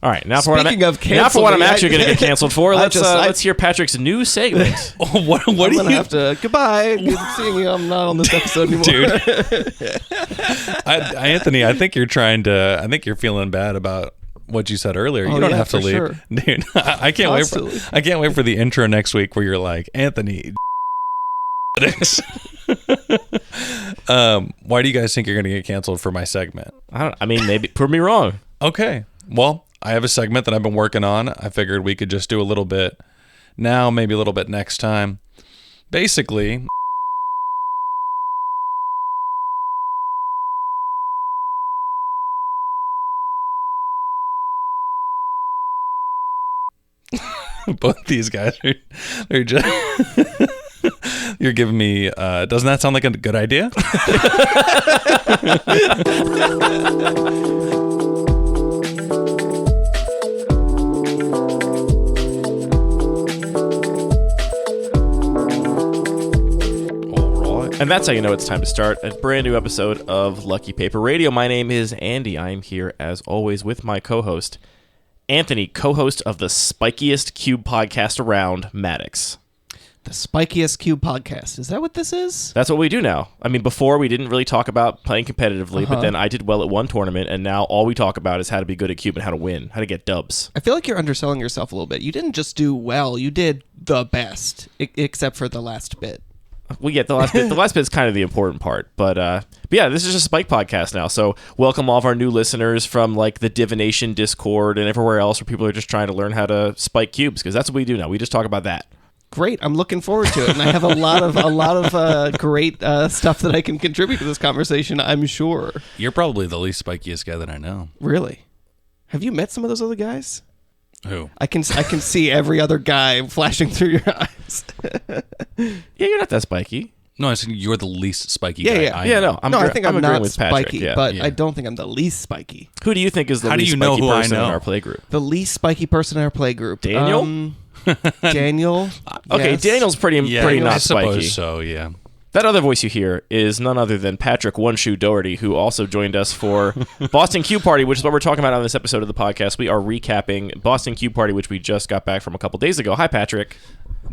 All right, now for what I'm actually going to get canceled for, let's hear Patrick's new segment. What do you have to? Goodbye. Good seeing you. I'm not on this episode anymore, dude. Anthony, I think you're feeling bad about what you said earlier. You don't have to leave, sure. Dude. I can't wait for the intro next week where you're like, Anthony. Why do you guys think you're going to get canceled for my segment? I mean, maybe prove me wrong. Okay. Well, I have a segment that I've been working on. I figured we could just do a little bit now, maybe a little bit next time. Basically, both these guys they're just you're giving me doesn't that sound like a good idea? And that's how you know it's time to start a brand new episode of Lucky Paper Radio. My name is Andy. I'm here, as always, with my co-host, Anthony, co-host of the spikiest Cube podcast around, Maddox. The spikiest Cube podcast. Is that what this is? That's what we do now. I mean, before we didn't really talk about playing competitively, but then I did well at one tournament, and now all we talk about is how to be good at Cube and how to win, how to get dubs. I feel like you're underselling yourself a little bit. You didn't just do well. You did the best, except for the last bit. Well, yeah, the last bit is kind of the important part, but yeah, this is just a Spike podcast now. So welcome all of our new listeners from like the Divination Discord and everywhere else where people are just trying to learn how to spike cubes, because that's what we do now. We just talk about that. Great, I'm looking forward to it, and I have a lot of great stuff that I can contribute to this conversation. I'm sure. You're probably the least spikiest guy that I know. Really? Have you met some of those other guys? Who? I can see every other guy flashing through your eyes. Yeah, you're not that spiky. No, I think you're the least spiky guy. No, I think I'm not with spiky, Patrick, but I don't think I'm the least spiky. Who do you think is the least spiky person in our play group? The least spiky person in our play group. Daniel? Daniel? Okay, yes. Daniel's pretty not spiky. I suppose so, yeah. That other voice you hear is none other than Patrick One Shoe Doherty, who also joined us for Boston Cube Party, which is what we're talking about on this episode of the podcast. We are recapping Boston Cube Party, which we just got back from a couple days ago. Hi, Patrick.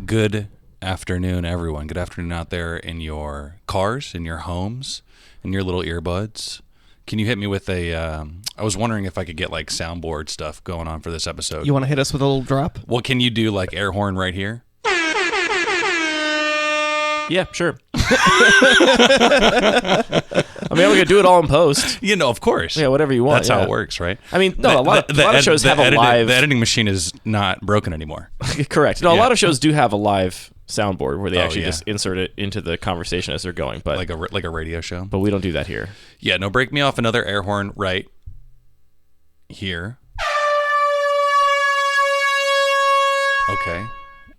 Good afternoon, everyone. Good afternoon out there in your cars, in your homes, in your little earbuds. Can you hit me with I was wondering if I could get like soundboard stuff going on for this episode. You want to hit us with a little drop? Well, can you do like air horn right here? Yeah, sure. I mean, we could do it all in post. You know, of course. Yeah, whatever you want. That's how it works, right? I mean, no, a lot of shows have a live... The editing machine is not broken anymore. Correct. No, a lot of shows do have a live soundboard where they actually just insert it into the conversation as they're going. But like a radio show. But we don't do that here. Yeah, no, break me off another air horn right here. Okay.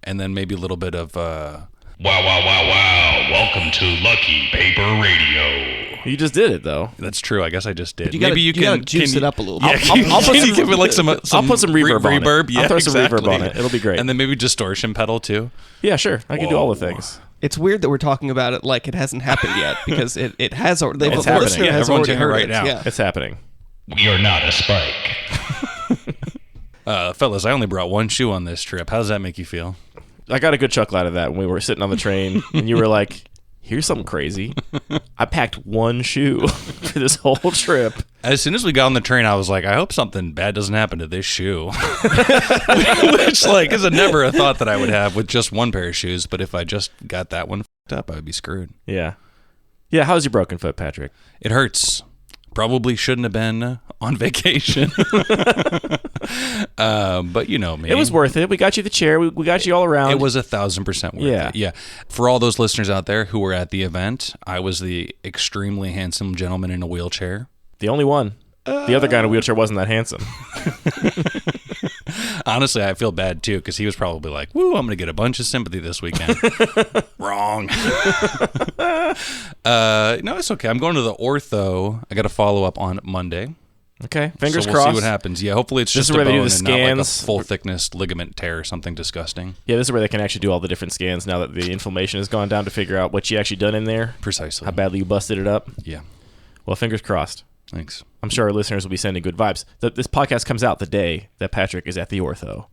And then maybe a little bit of... Wow, wow, wow, wow. Welcome to Lucky Paper Radio. You just did it, though. That's true. I guess I just did. Maybe you can juice it up a little bit. I'll put some reverb on it. Yeah, I'll throw some reverb on it. It'll be great. And then maybe distortion pedal, too. Yeah, sure. I can do all the things. It's weird that we're talking about it like it hasn't happened yet, because it has already. It's happening. Yeah, everyone's hearing it right now. Yeah. It's happening. We are not a spike. Fellas, I only brought one shoe on this trip. How does that make you feel? I got a good chuckle out of that when we were sitting on the train and you were like, here's something crazy. I packed one shoe for this whole trip. As soon as we got on the train, I was like, I hope something bad doesn't happen to this shoe. Which, like, is never a thought that I would have with just one pair of shoes. But if I just got that one fucked up, I would be screwed. Yeah. Yeah, how's your broken foot, Patrick? It hurts. Probably shouldn't have been on vacation. But you know me. It was worth it. We got you the chair. We got you all around. It was 1,000% worth it. Yeah. For all those listeners out there who were at the event, I was the extremely handsome gentleman in a wheelchair. The only one. The other guy in a wheelchair wasn't that handsome. Honestly, I feel bad too, because he was probably like, woo, I'm going to get a bunch of sympathy this weekend. Wrong. No, it's okay. I'm going to the ortho. I got to follow up on Monday. Okay, fingers so we'll crossed. See what happens. Yeah, hopefully it's just a bone and not like a full thickness ligament tear or something disgusting. Yeah, this is where they can actually do all the different scans now that the inflammation has gone down to figure out what you actually done in there. Precisely. How badly you busted it up. Yeah. Well, fingers crossed. Thanks. I'm sure our listeners will be sending good vibes. This podcast comes out the day that Patrick is at the ortho.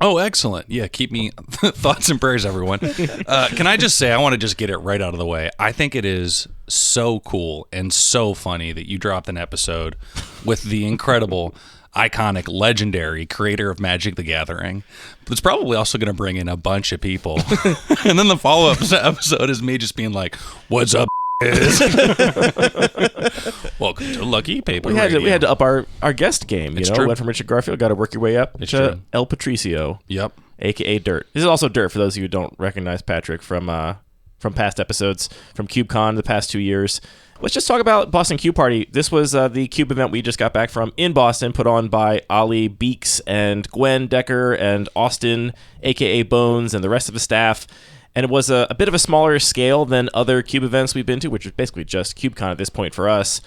Oh, excellent. Yeah, keep me thoughts and prayers, everyone. Can I just say, I want to just get it right out of the way. I think it is so cool and so funny that you dropped an episode with the incredible, iconic, legendary creator of Magic the Gathering. But it's probably also going to bring in a bunch of people. And then the follow-up episode is me just being like, what's up, welcome to Lucky Paper Radio. We had to up our guest game. It's you know, true. Went from Richard Garfield, got to work your way up It's to true. El Patricio, Yep. aka Dirt. This is also Dirt for those of you who don't recognize Patrick from past episodes from CubeCon the past 2 years. Let's just talk about Boston Cube Party. This was the Cube event we just got back from in Boston, put on by Ollie Beeks and Gwen Decker and Austin, aka Bones, and the rest of the staff. And it was a bit of a smaller scale than other Cube events we've been to, which is basically just CubeCon at this point for us.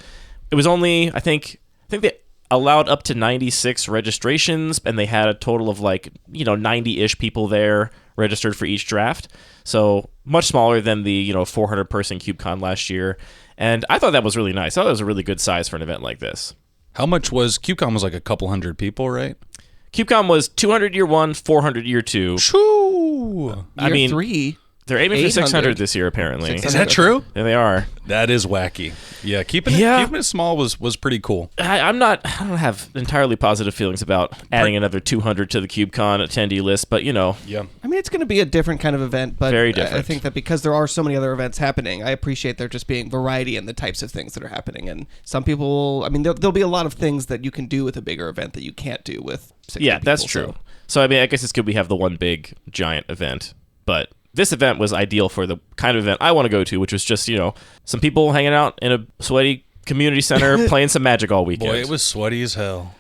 It was only, I think they allowed up to 96 registrations, and they had a total of 90-ish people there registered for each draft. So much smaller than the 400-person CubeCon last year. And I thought that was really nice. I thought it was a really good size for an event like this. How much was CubeCon? Was like a couple hundred people, right? CubeCon was 200 year one, 400 year two. Shoo! I mean, 3. they're aiming for 600 800 this year, apparently. Is that true? There they are. That is wacky. Yeah, keeping it small was pretty cool. I don't have entirely positive feelings about adding another 200 to the CubeCon attendee list, but Yeah. I mean, it's going to be a different kind of event, but Very different. I think that because there are so many other events happening, I appreciate there just being variety in the types of things that are happening. And some people, I mean, there'll be a lot of things that you can do with a bigger event that you can't do with 60 yeah, people, that's true. So, I mean, I guess it's good we have the one big, giant event, but this event was ideal for the kind of event I want to go to, which was just, some people hanging out in a sweaty community center playing some Magic all weekend. Boy, it was sweaty as hell.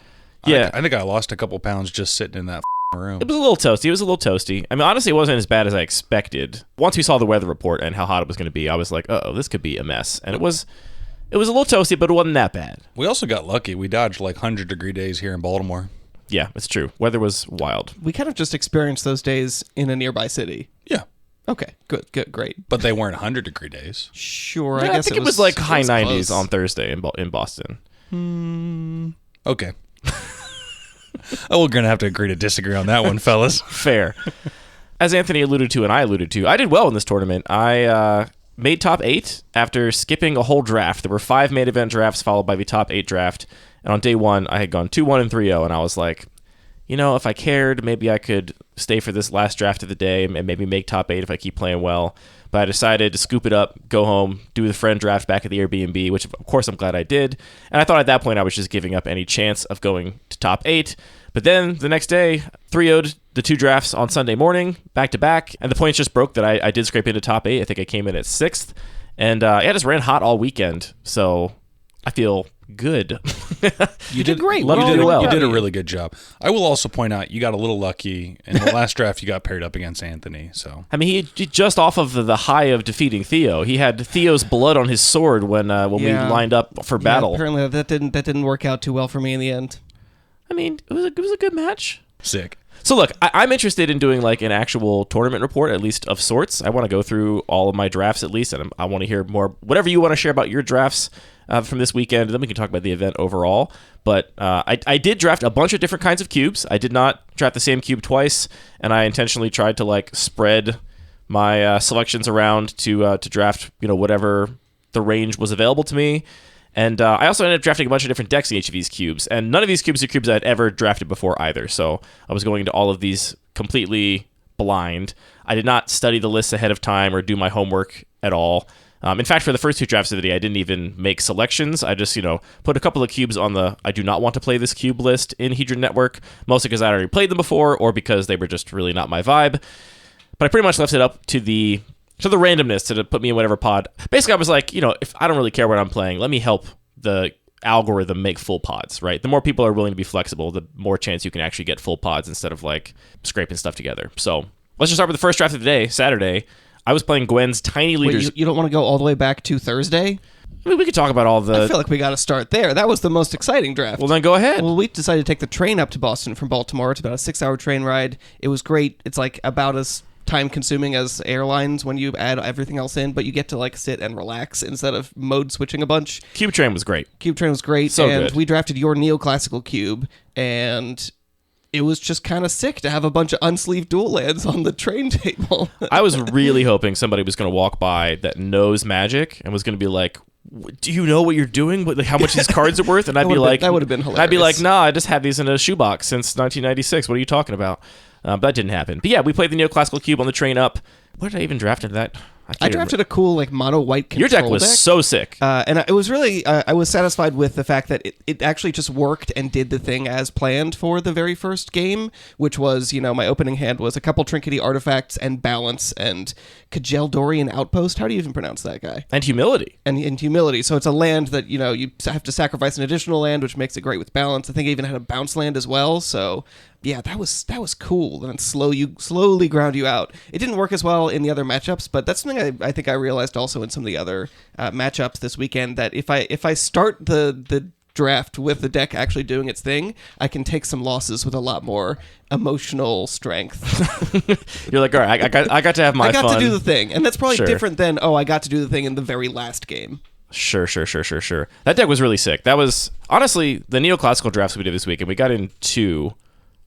Yeah. I think I lost a couple pounds just sitting in that room. It was a little toasty. I mean, honestly, it wasn't as bad as I expected. Once we saw the weather report and how hot it was going to be, I was like, uh-oh, this could be a mess. And it was a little toasty, but it wasn't that bad. We also got lucky. We dodged 100-degree days here in Baltimore. Yeah, it's true. Weather was wild. We kind of just experienced those days in a nearby city. Yeah. Okay, good, great. But they weren't 100-degree days. Sure, Yeah, I guess think it was like high 90s close. on Thursday in Boston. Okay. Oh, we're going to have to agree to disagree on that one, fellas. Fair. As Anthony alluded to and I alluded to, I did well in this tournament. I made top 8 after skipping a whole draft. There were 5 main event drafts followed by the top 8 draft. And on day 1, I had gone 2-1 and 3-0, and I was like, if I cared, maybe I could stay for this last draft of the day and maybe make top 8 if I keep playing well. But I decided to scoop it up, go home, do the friend draft back at the Airbnb, which of course I'm glad I did. And I thought at that point I was just giving up any chance of going to top 8. But then the next day, 3-0'd the 2 drafts on Sunday morning, back to back. And the points just broke that I did scrape into top 8. I think I came in at 6th. And I just ran hot all weekend. So I feel good. You did great. Love We to all do well. You did a love really good job. I will also point out you got a little lucky. In the last draft, you got paired up against Anthony. So I mean, he just off of the high of defeating Theo. He had Theo's blood on his sword when we Yeah. lined up for battle. Yeah, apparently that didn't work out too well for me in the end. I mean, it was a good match. sick. So look, I'm interested in doing like an actual tournament report, at least of sorts. I want to go through all of my drafts at least, and I want to hear more, whatever you want to share about your drafts from this weekend. Then we can talk about the event overall. But I did draft a bunch of different kinds of cubes. I did not draft the same cube twice, and I intentionally tried to like spread my selections around to draft whatever the range was available to me. And I also ended up drafting a bunch of different decks in each of these cubes. And none of these cubes are cubes I'd ever drafted before either. So I was going into all of these completely blind. I did not study the lists ahead of time or do my homework at all. In fact, for the first 2 drafts of the day, I didn't even make selections. I just, put a couple of cubes on the I do not want to play this cube list in Hedron Network, mostly because I already played them before or because they were just really not my vibe. But I pretty much left it up to the randomness to put me in whatever pod. Basically, I was like, if I don't really care what I'm playing, let me help the algorithm make full pods, right? The more people are willing to be flexible, the more chance you can actually get full pods instead of like scraping stuff together. So let's just start with the first draft of the day, Saturday. I was playing Gwen's Tiny Leaders. Wait, you don't want to go all the way back to Thursday? I mean, we could talk about all I the... feel like we got to start there. That was the most exciting draft. Well, then go ahead. Well, we decided to take the train up to Boston from Baltimore. It's about a 6-hour train ride. It was great. It's like about as time consuming as airlines when you add everything else in, but you get to like sit and relax instead of mode switching a bunch. Cube Train was great. Cube Train was great, So and good. we drafted your Neoclassical cube, and it was just kind of sick to have a bunch of unsleeved dual lands on the train table. I was really hoping somebody was going to walk by that knows Magic and was going to be like, do you know what you're doing? Like, how much these cards are worth? And I'd be like, that would have been hilarious. I'd be like, nah, I just had these in a shoebox since 1996. What are you talking about? But that didn't happen. But yeah, we played the Neoclassical Cube on the train up. What did I even draft into that? I drafted a cool like mono white control Your deck was so sick. and it was really I was satisfied with the fact that it actually just worked and did the thing as planned for the very first game, which was, my opening hand was a couple trinkety artifacts and balance and Kajeldorian Outpost. How do you even pronounce that guy? And humility. And humility. So it's a land that you have to sacrifice an additional land, which makes it great with balance. I think I even had a bounce land as well. So yeah, that was cool. And slowly ground you out. It didn't work as well in the other matchups, but that's something I think I realized also in some of the other matchups this weekend, that if I start the draft with the deck actually doing its thing, I can take some losses with a lot more emotional strength. You're like, all right, I got to have my fun. I got to do the thing, and that's probably Sure. different than I got to do the thing in the very last game. Sure. That deck was really sick. That was, honestly, the Neoclassical drafts we did this week, and we got in two,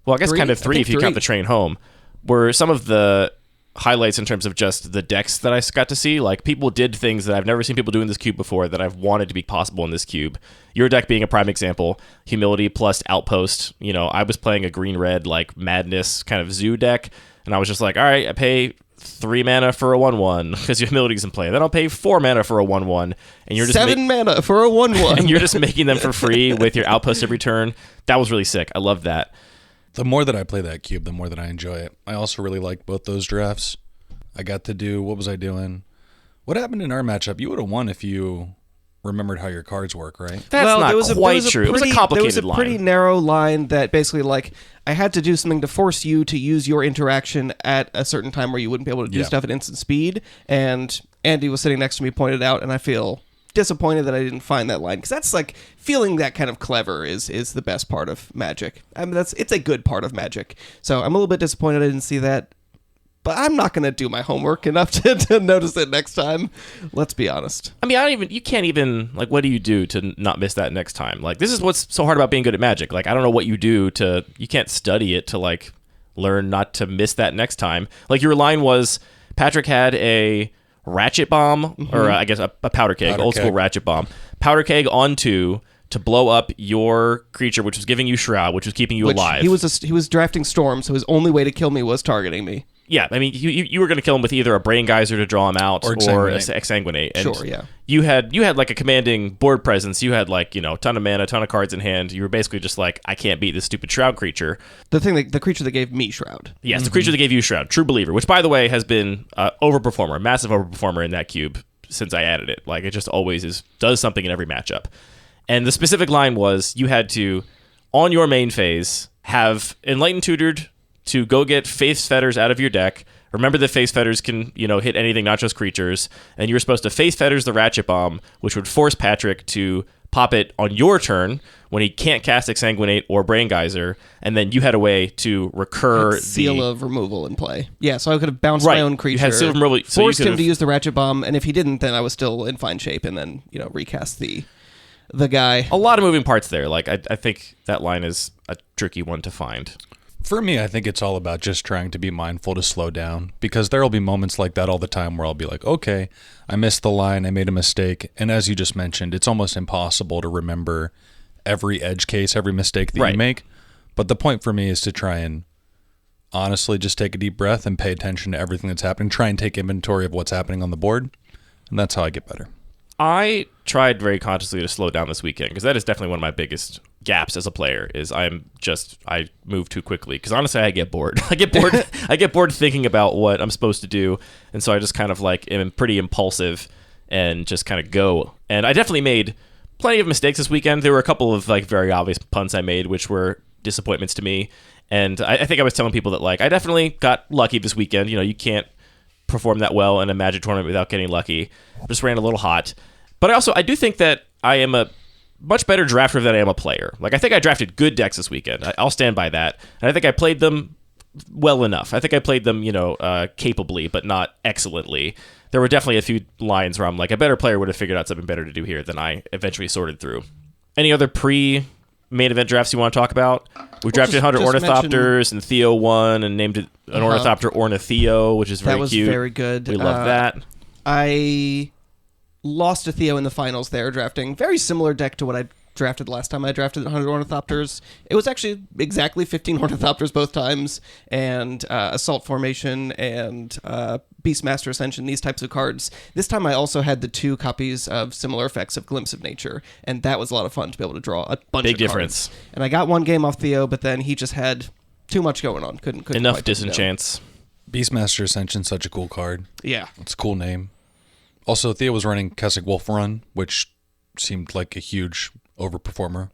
well, I guess Three? kind of I three think if you three. count the train home, were some of the highlights in terms of just the decks that I got to see. Like, people did things that I've never seen people do in this cube before that I've wanted to be possible in this cube. Your deck being a prime example. Humility plus Outpost. I was playing a green-red, like, Madness kind of zoo deck, and I was just like, all right, I pay 3 mana for a 1/1 because your Humility's in play. Then I'll pay 4 mana for a 1/1, and you're just 7 mana for a 1/1. and you're just making them for free with your Outpost every turn. That was really sick. I love that. The more that I play that cube, the more that I enjoy it. I also really like both those drafts. I got to do, what was I doing? What happened in our matchup? You would have won if you remembered how your cards work, right? That's not quite true. It was a complicated There was a pretty narrow line that basically, like, I had to do something to force you to use your interaction at a certain time where you wouldn't be able to do Yeah. stuff at instant speed. And Andy was sitting next to me, pointed out, and I feel disappointed that I didn't find that line, because that's like feeling that kind of clever is the best part of Magic. I mean, it's a good part of Magic. So I'm a little bit disappointed I didn't see that. But I'm not going to do my homework enough to notice it next time. Let's be honest. I mean, you can't even, like, what do you do to not miss that next time? Like, this is what's so hard about being good at Magic. Like, I don't know what you do you can't study it to, like, learn not to miss that next time. Like, your line was, Patrick had a ratchet bomb, or I guess a powder keg, old school ratchet bomb. Powder keg on 2 to blow up your creature, which was giving you Shroud, which was keeping you alive. He was drafting Storm, so his only way to kill me was targeting me. Yeah, I mean, you were going to kill him with either a Brain Geyser to draw him out or Exsanguinate. And sure, yeah. You had like a commanding board presence. You had like, ton of mana, ton of cards in hand. You were basically just like, I can't beat this stupid Shroud creature. The creature that gave me Shroud. Yes, the creature that gave you Shroud. True Believer, which by the way has been overperformer, massive overperformer in that cube since I added it. Like, it just always does something in every matchup. And the specific line was you had to, on your main phase, have Enlightened Tutored to go get Faith's Fetters out of your deck. Remember that Faith's Fetters can, hit anything, not just creatures. And you were supposed to Faith's Fetters the Ratchet Bomb, which would force Patrick to pop it on your turn when he can't cast Exsanguinate or Brain Geyser. And then you had a way to recur Seal of Removal in play. Yeah, so I could have bounced my own creature. You had Seal of Removal. So forced him to use the Ratchet Bomb, and if he didn't, then I was still in fine shape, and then, recast the guy. A lot of moving parts there. Like, I think that line is a tricky one to find. For me, I think it's all about just trying to be mindful to slow down, because there will be moments like that all the time where I'll be like, okay, I missed the line, I made a mistake. And as you just mentioned, it's almost impossible to remember every edge case, every mistake that you make. But the point for me is to try and honestly just take a deep breath and pay attention to everything that's happening, try and take inventory of what's happening on the board. And that's how I get better. I tried very consciously to slow down this weekend, because that is definitely one of my biggest gaps as a player. Is I move too quickly, because honestly I get bored. I get bored thinking about what I'm supposed to do, and so I just kind of like am pretty impulsive and just kind of go. And I definitely made plenty of mistakes this weekend. There were a couple of like very obvious punts I made, which were disappointments to me. And I think I was telling people that like I definitely got lucky this weekend. You can't perform that well in a Magic tournament without getting lucky. Just ran a little hot. But I do think that I am a much better drafter than I am a player. Like, I think I drafted good decks this weekend. I'll stand by that. And I think I played them well enough. I think I played them, capably, but not excellently. There were definitely a few lines where I'm like, a better player would have figured out something better to do here than I eventually sorted through. Any other pre-main event drafts you want to talk about? We drafted 100 Ornithopters, and Theo won and named it an Ornithopter Ornitheo, which is very cute. That was very good. We love that. I lost to Theo in the finals there, drafting very similar deck to what I drafted last time I drafted 100 Ornithopters. It was actually exactly 15 Ornithopters both times, and Assault Formation and Beastmaster Ascension, these types of cards. This time I also had the 2 copies of similar effects of Glimpse of Nature, and that was a lot of fun to be able to draw a bunch Big of difference. cards. And I got one game off Theo, but then he just had too much going on. Couldn't Enough quite put it down. disenchants. Beastmaster Ascension, such a cool card. Yeah. It's a cool name. Also, Theo was running Kessig Wolf Run, which seemed like a huge overperformer.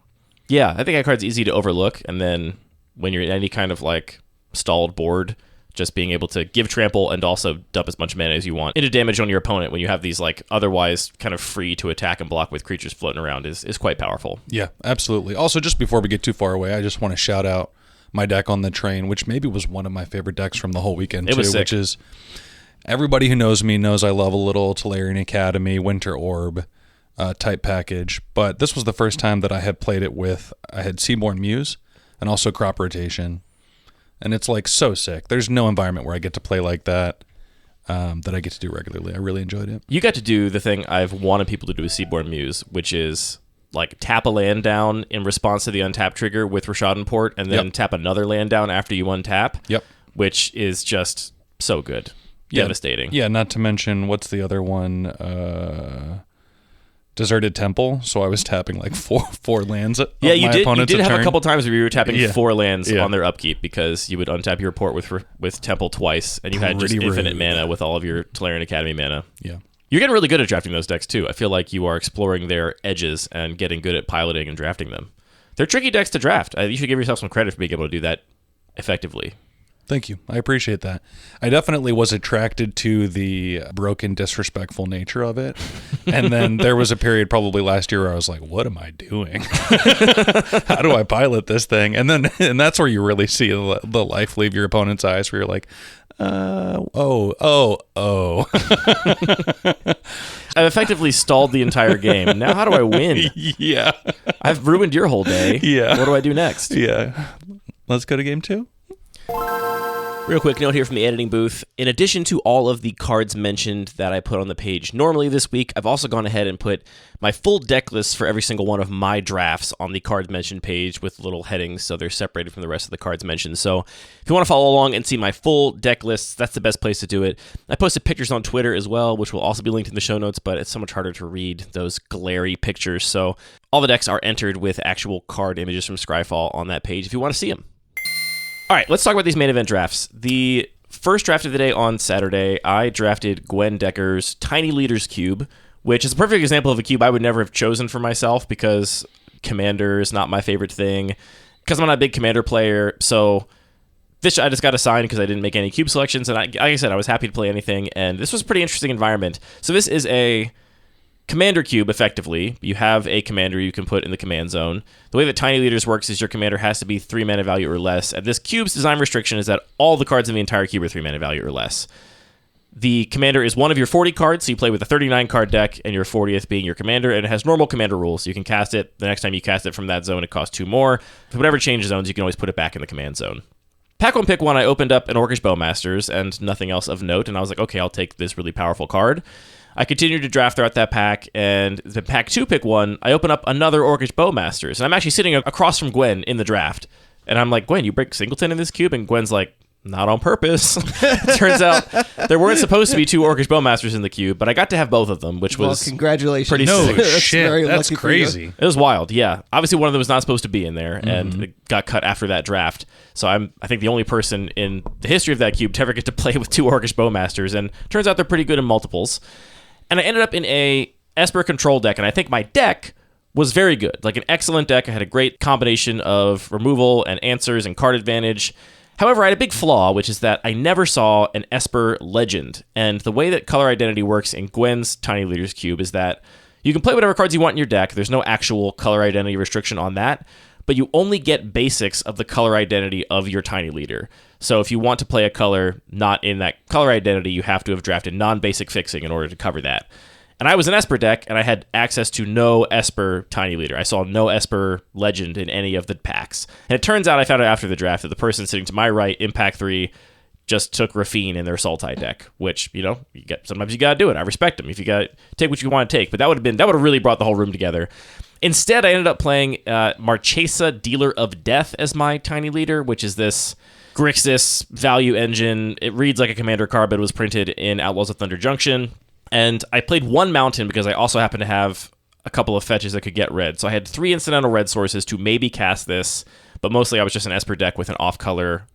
Yeah, I think that card's easy to overlook, and then when you're in any kind of like stalled board, just being able to give trample and also dump as much mana as you want into damage on your opponent when you have these like otherwise kind of free to attack and block with creatures floating around is quite powerful. Yeah, absolutely. Also, just before we get too far away, I just want to shout out my deck on the train, which maybe was one of my favorite decks from the whole weekend It too, was sick. which is everybody who knows me knows I love a little Tolarian Academy, Winter Orb type package, but this was the first time that I had played it with, I had Seaborn Muse and also Crop Rotation, and it's like so sick. There's no environment where I get to play like that that I get to do regularly. I really enjoyed it. You got to do the thing I've wanted people to do with Seaborn Muse, which is like tap a land down in response to the untap trigger with Rashadan Port, and then tap another land down after you untap. Yep. Which is just so good. Devastating. Yeah, not to mention, what's the other one? Deserted Temple. So I was tapping like four lands at Yeah, you my did. You opponents did a have turn. a couple times where you were tapping Yeah. 4 lands Yeah. on their upkeep because you would untap your port with Temple twice, and you had just Pretty infinite rude. mana with all of your Tolarian Academy mana. Yeah. You're getting really good at drafting those decks too. I feel like you are exploring their edges and getting good at piloting and drafting them. They're tricky decks to draft. You should give yourself some credit for being able to do that effectively. Thank you. I appreciate that. I definitely was attracted to the broken, disrespectful nature of it. And then there was a period probably last year where I was like, what am I doing? How do I pilot this thing? And that's where you really see the life leave your opponent's eyes, where you're like, oh. I've effectively stalled the entire game. Now how do I win? Yeah. I've ruined your whole day. Yeah. What do I do next? Yeah. Let's go to game 2. Real quick note here from the editing booth. In addition to all of the cards mentioned that I put on the page normally this week, I've also gone ahead and put my full deck list for every single one of my drafts on the cards mentioned page with little headings so they're separated from the rest of the cards mentioned. So if you want to follow along and see my full deck lists, that's the best place to do it. I posted pictures on Twitter as well, which will also be linked in the show notes, but it's so much harder to read those glary pictures. So all the decks are entered with actual card images from Scryfall on that page if you want to see them. All right, let's talk about these main event drafts. The first draft of the day on Saturday, I drafted Gwen Decker's Tiny Leaders Cube, which is a perfect example of a cube I would never have chosen for myself because Commander is not my favorite thing, because I'm not a big Commander player. So this I just got assigned because I didn't make any cube selections, and like I said, I was happy to play anything, and this was a pretty interesting environment. So this is a Commander cube, effectively. You have a commander you can put in the command zone. The way that Tiny Leaders works is your commander has to be 3 mana value or less. And this cube's design restriction is that all the cards in the entire cube are 3 mana value or less. The commander is one of your 40 cards, so you play with a 39 card deck, and your 40th being your commander, and it has normal commander rules. You can cast it. The next time you cast it from that zone, it costs 2 more. If whatever changes zones, you can always put it back in the command zone. Pack 1, pick 1, I opened up an Orcish Bowmasters and nothing else of note, and I was like, okay, I'll take this really powerful card. I continued to draft throughout that pack, and the pack 2, pick 1, I open up another Orcish Bowmasters, and I'm actually sitting across from Gwen in the draft, and I'm like, Gwen, you break Singleton in this cube? And Gwen's like, not on purpose. Turns out there weren't supposed to be 2 Orcish Bowmasters in the cube, but I got to have both of them, which was congratulations. pretty No sick. shit. very That's lucky for you. crazy. It was wild, yeah. Obviously, one of them was not supposed to be in there, and it got cut after that draft. So I think the only person in the history of that cube to ever get to play with 2 Orcish Bowmasters, and turns out they're pretty good in multiples. And I ended up in a Esper control deck, and I think my deck was very good. Like an excellent deck. I had a great combination of removal and answers and card advantage. However, I had a big flaw, which is that I never saw an Esper Legend. And the way that color identity works in Gwen's Tiny Leaders Cube is that you can play whatever cards you want in your deck. There's no actual color identity restriction on that, but you only get basics of the color identity of your Tiny Leader. So if you want to play a color not in that color identity, you have to have drafted non-basic fixing in order to cover that. And I was an Esper deck, and I had access to no Esper Tiny Leader. I saw no Esper Legend in any of the packs. And it turns out, I found out after the draft, that the person sitting to my right in pack 3 just took Rafine in their Sultai deck, which, sometimes you gotta do it. I respect them. If you gotta take what you want to take. But that would have really brought the whole room together. Instead, I ended up playing Marchesa, Dealer of Death, as my Tiny Leader, which is this Grixis value engine. It reads like a commander card, but it was printed in Outlaws of Thunder Junction. And I played one mountain because I also happened to have a couple of fetches that could get red. So I had 3 incidental red sources to maybe cast this, but mostly I was just an Esper deck with an off-color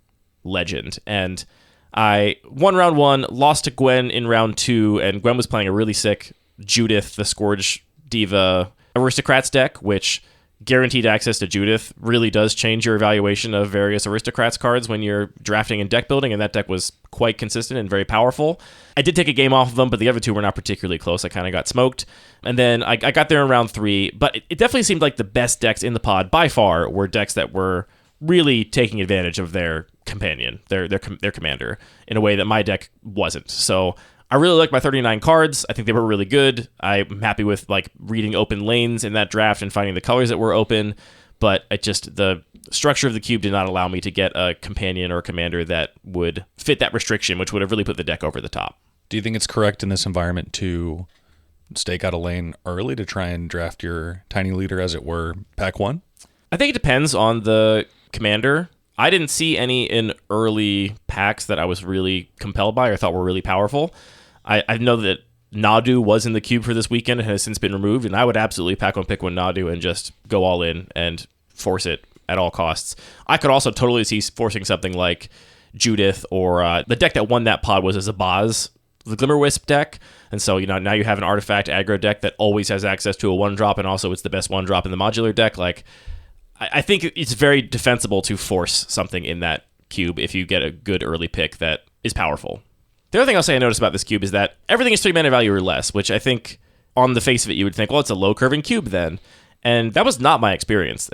legend. And I won round 1, lost to Gwen in round 2, and Gwen was playing a really sick Judith, the Scourge Diva Aristocrats deck, which guaranteed access to Judith really does change your evaluation of various Aristocrats cards when you're drafting and deck building, and that deck was quite consistent and very powerful. I did take a game off of them, but the other 2 were not particularly close. I kind of got smoked. And then I got there in round 3, but it definitely seemed like the best decks in the pod by far were decks that were really taking advantage of their companion, their commander, in a way that my deck wasn't. So I really liked my 39 cards. I think they were really good. I'm happy with reading open lanes in that draft and finding the colors that were open, but the structure of the cube did not allow me to get a companion or a commander that would fit that restriction, which would have really put the deck over the top. Do you think it's correct in this environment to stake out a lane early to try and draft your Tiny Leader, as it were, pack 1? I think it depends on the commander. I didn't see any in early packs that I was really compelled by or thought were really powerful. I know that Nadu was in the cube for this weekend and has since been removed, and I would absolutely pack one, pick one Nadu and just go all in and force it at all costs. I could also totally see forcing something like Judith, or the deck that won that pod was a Zabaz, the Glimmerwisp deck, and so now you have an artifact aggro deck that always has access to a 1-drop, and also it's the best 1-drop in the modular deck. I think it's very defensible to force something in that cube if you get a good early pick that is powerful. The other thing I'll say I noticed about this cube is that everything is 3 mana value or less, which I think on the face of it you would think, well, it's a low curving cube then. And that was not my experience.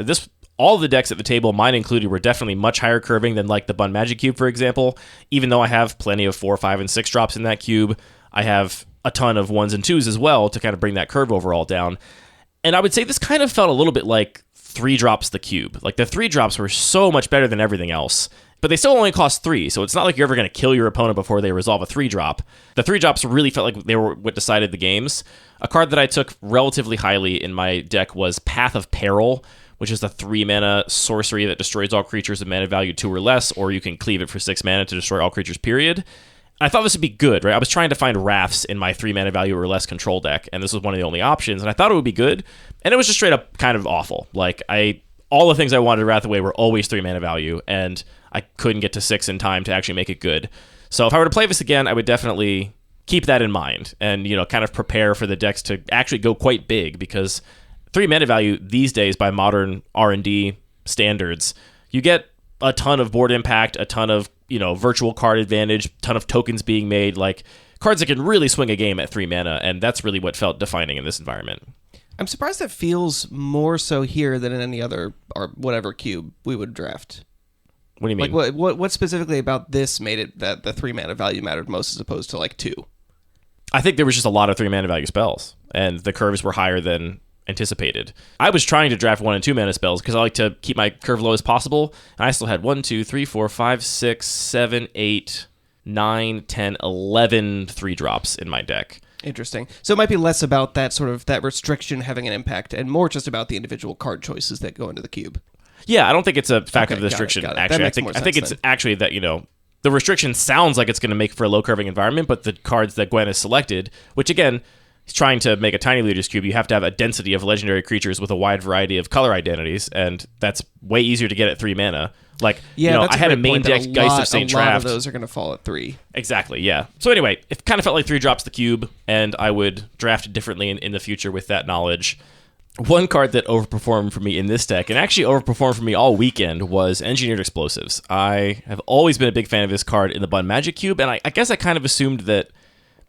All of the decks at the table, mine included, were definitely much higher curving than the Bun Magic cube, for example. Even though I have plenty of 4, 5, and 6 drops in that cube, I have a ton of 1s and 2s as well to kind of bring that curve overall down. And I would say this kind of felt a little bit like 3 drops the cube. The 3 drops were so much better than everything else. But they still only cost 3, so it's not like you're ever going to kill your opponent before they resolve a 3-drop. The 3 drops really felt like they were what decided the games. A card that I took relatively highly in my deck was Path of Peril, which is a 3-mana sorcery that destroys all creatures of mana value 2 or less, or you can cleave it for 6 mana to destroy all creatures, period. I thought this would be good, right? I was trying to find Wraths in my 3 mana value or less control deck, and this was one of the only options, and I thought it would be good, and it was just straight up kind of awful. All the things I wanted Wrath away were always 3 mana value, and I couldn't get to 6 in time to actually make it good. So if I were to play this again, I would definitely keep that in mind and, kind of prepare for the decks to actually go quite big, because 3 mana value these days by modern R&D standards, you get a ton of board impact, a ton of, virtual card advantage, ton of tokens being made, cards that can really swing a game at 3 mana, and that's really what felt defining in this environment. I'm surprised that feels more so here than in any other or whatever cube we would draft. What do you mean? What specifically about this made it that the 3 mana value mattered most as opposed to 2? I think there was just a lot of 3 mana value spells, and the curves were higher than anticipated. I was trying to draft 1 and 2 mana spells because I like to keep my curve low as possible, and I still had 1, 2, 3, 4, 5, 6, 7, 8, 9, 10, 11 3-drops in my deck. Interesting. So it might be less about that sort of that restriction having an impact and more just about the individual card choices that go into the cube. Yeah, I don't think it's a factor of the restriction, got it. Actually. I think it's actually that, the restriction sounds like it's going to make for a low curving environment, but the cards that Gwen has selected, which again, he's trying to make a Tiny Leader's cube, you have to have a density of legendary creatures with a wide variety of color identities, and that's way easier to get at 3 mana. I had a main deck Geist of St. Traft. A lot of those are going to fall at 3. Exactly, yeah. So anyway, it kind of felt like 3 drops the cube, and I would draft it differently in the future with that knowledge. One card that overperformed for me in this deck, and actually overperformed for me all weekend, was Engineered Explosives. I have always been a big fan of this card in the Bun Magic cube, and I guess I kind of assumed that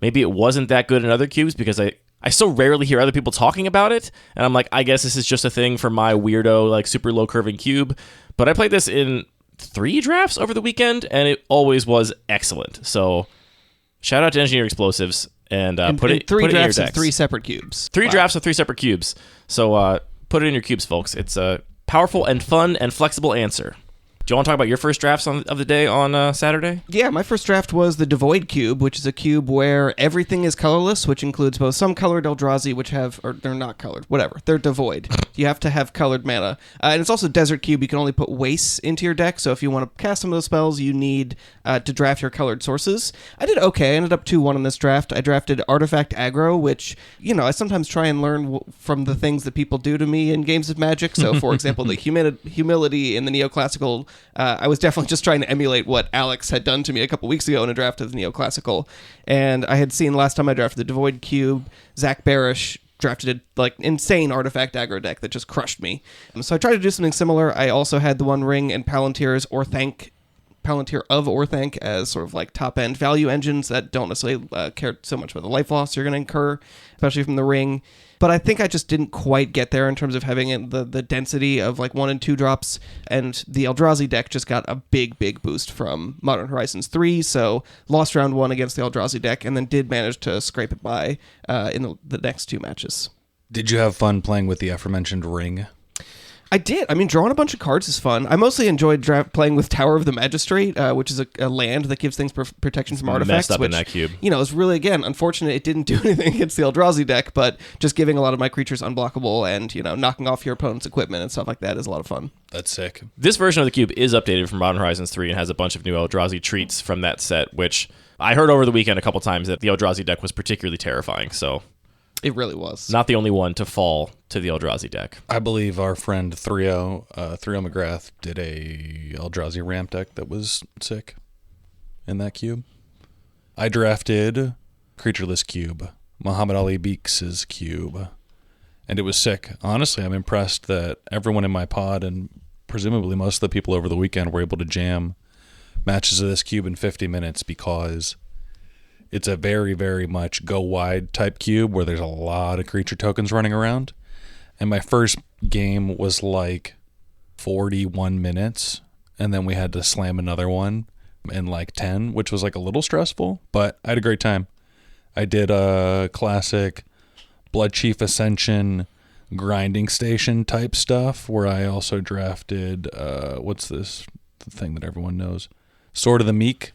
maybe it wasn't that good in other cubes because I so rarely hear other people talking about it, and I'm like, I guess this is just a thing for my weirdo, super low curving cube. But I played this in 3 drafts over the weekend, and it always was excellent. So shout out to Engineer Explosives, and put it in your drafts decks. of 3 separate cubes. 3 drafts of 3 separate cubes. So put it in your cubes, folks. It's a powerful and fun and flexible answer. Do you want to talk about your first drafts of the day on Saturday? Yeah, my first draft was the Devoid Cube, which is a cube where everything is colorless, which includes both some colored Eldrazi, which have, or they're not colored, whatever. They're devoid. You have to have colored mana. And it's also Desert Cube. You can only put wastes into your deck, so if you want to cast some of those spells, you need to draft your colored sources. I did okay. I ended up 2-1 in this draft. I drafted Artifact Aggro, which, I sometimes try and learn from the things that people do to me in games of Magic. So, for example, the humility in the Neoclassical. I was definitely just trying to emulate what Alex had done to me a couple weeks ago in a draft of the Neoclassical. And I had seen last time I drafted the Devoid Cube, Zach Barish drafted a insane Artifact Aggro deck that just crushed me. So I tried to do something similar. I also had the One Ring and Palantir of Orthanc as sort of top-end value engines that don't necessarily care so much about the life loss you're going to incur, especially from the Ring. But I think I just didn't quite get there in terms of having the density of 1 and 2 drops, and the Eldrazi deck just got a big boost from Modern Horizons 3, so lost round 1 against the Eldrazi deck, and then did manage to scrape it by in the next 2 matches. Did you have fun playing with the aforementioned Ring? I did. I mean, drawing a bunch of cards is fun. I mostly enjoyed playing with Tower of the Magistrate, which is a land that gives things protection from artifacts. Messed up which, in that cube. Is really, again, unfortunate it didn't do anything against the Eldrazi deck, but just giving a lot of my creatures unblockable and, knocking off your opponent's equipment and stuff like that is a lot of fun. That's sick. This version of the cube is updated from Modern Horizons 3 and has a bunch of new Eldrazi treats from that set, which I heard over the weekend a couple times that the Eldrazi deck was particularly terrifying, so... It really was. Not the only one to fall to the Eldrazi deck. I believe our friend Theo McGrath did a Eldrazi ramp deck that was sick in that cube. I drafted Creatureless Cube, Muhammad Ali Beeks' cube, and it was sick. Honestly, I'm impressed that everyone in my pod and presumably most of the people over the weekend were able to jam matches of this cube in 50 minutes because... it's a very, very much go wide type cube where there's a lot of creature tokens running around. And my first game was 41 minutes. And then we had to slam another one in 10, which was a little stressful. But I had a great time. I did a classic Blood Chief Ascension grinding station type stuff where I also drafted, what's this thing that everyone knows? Sword of the Meek.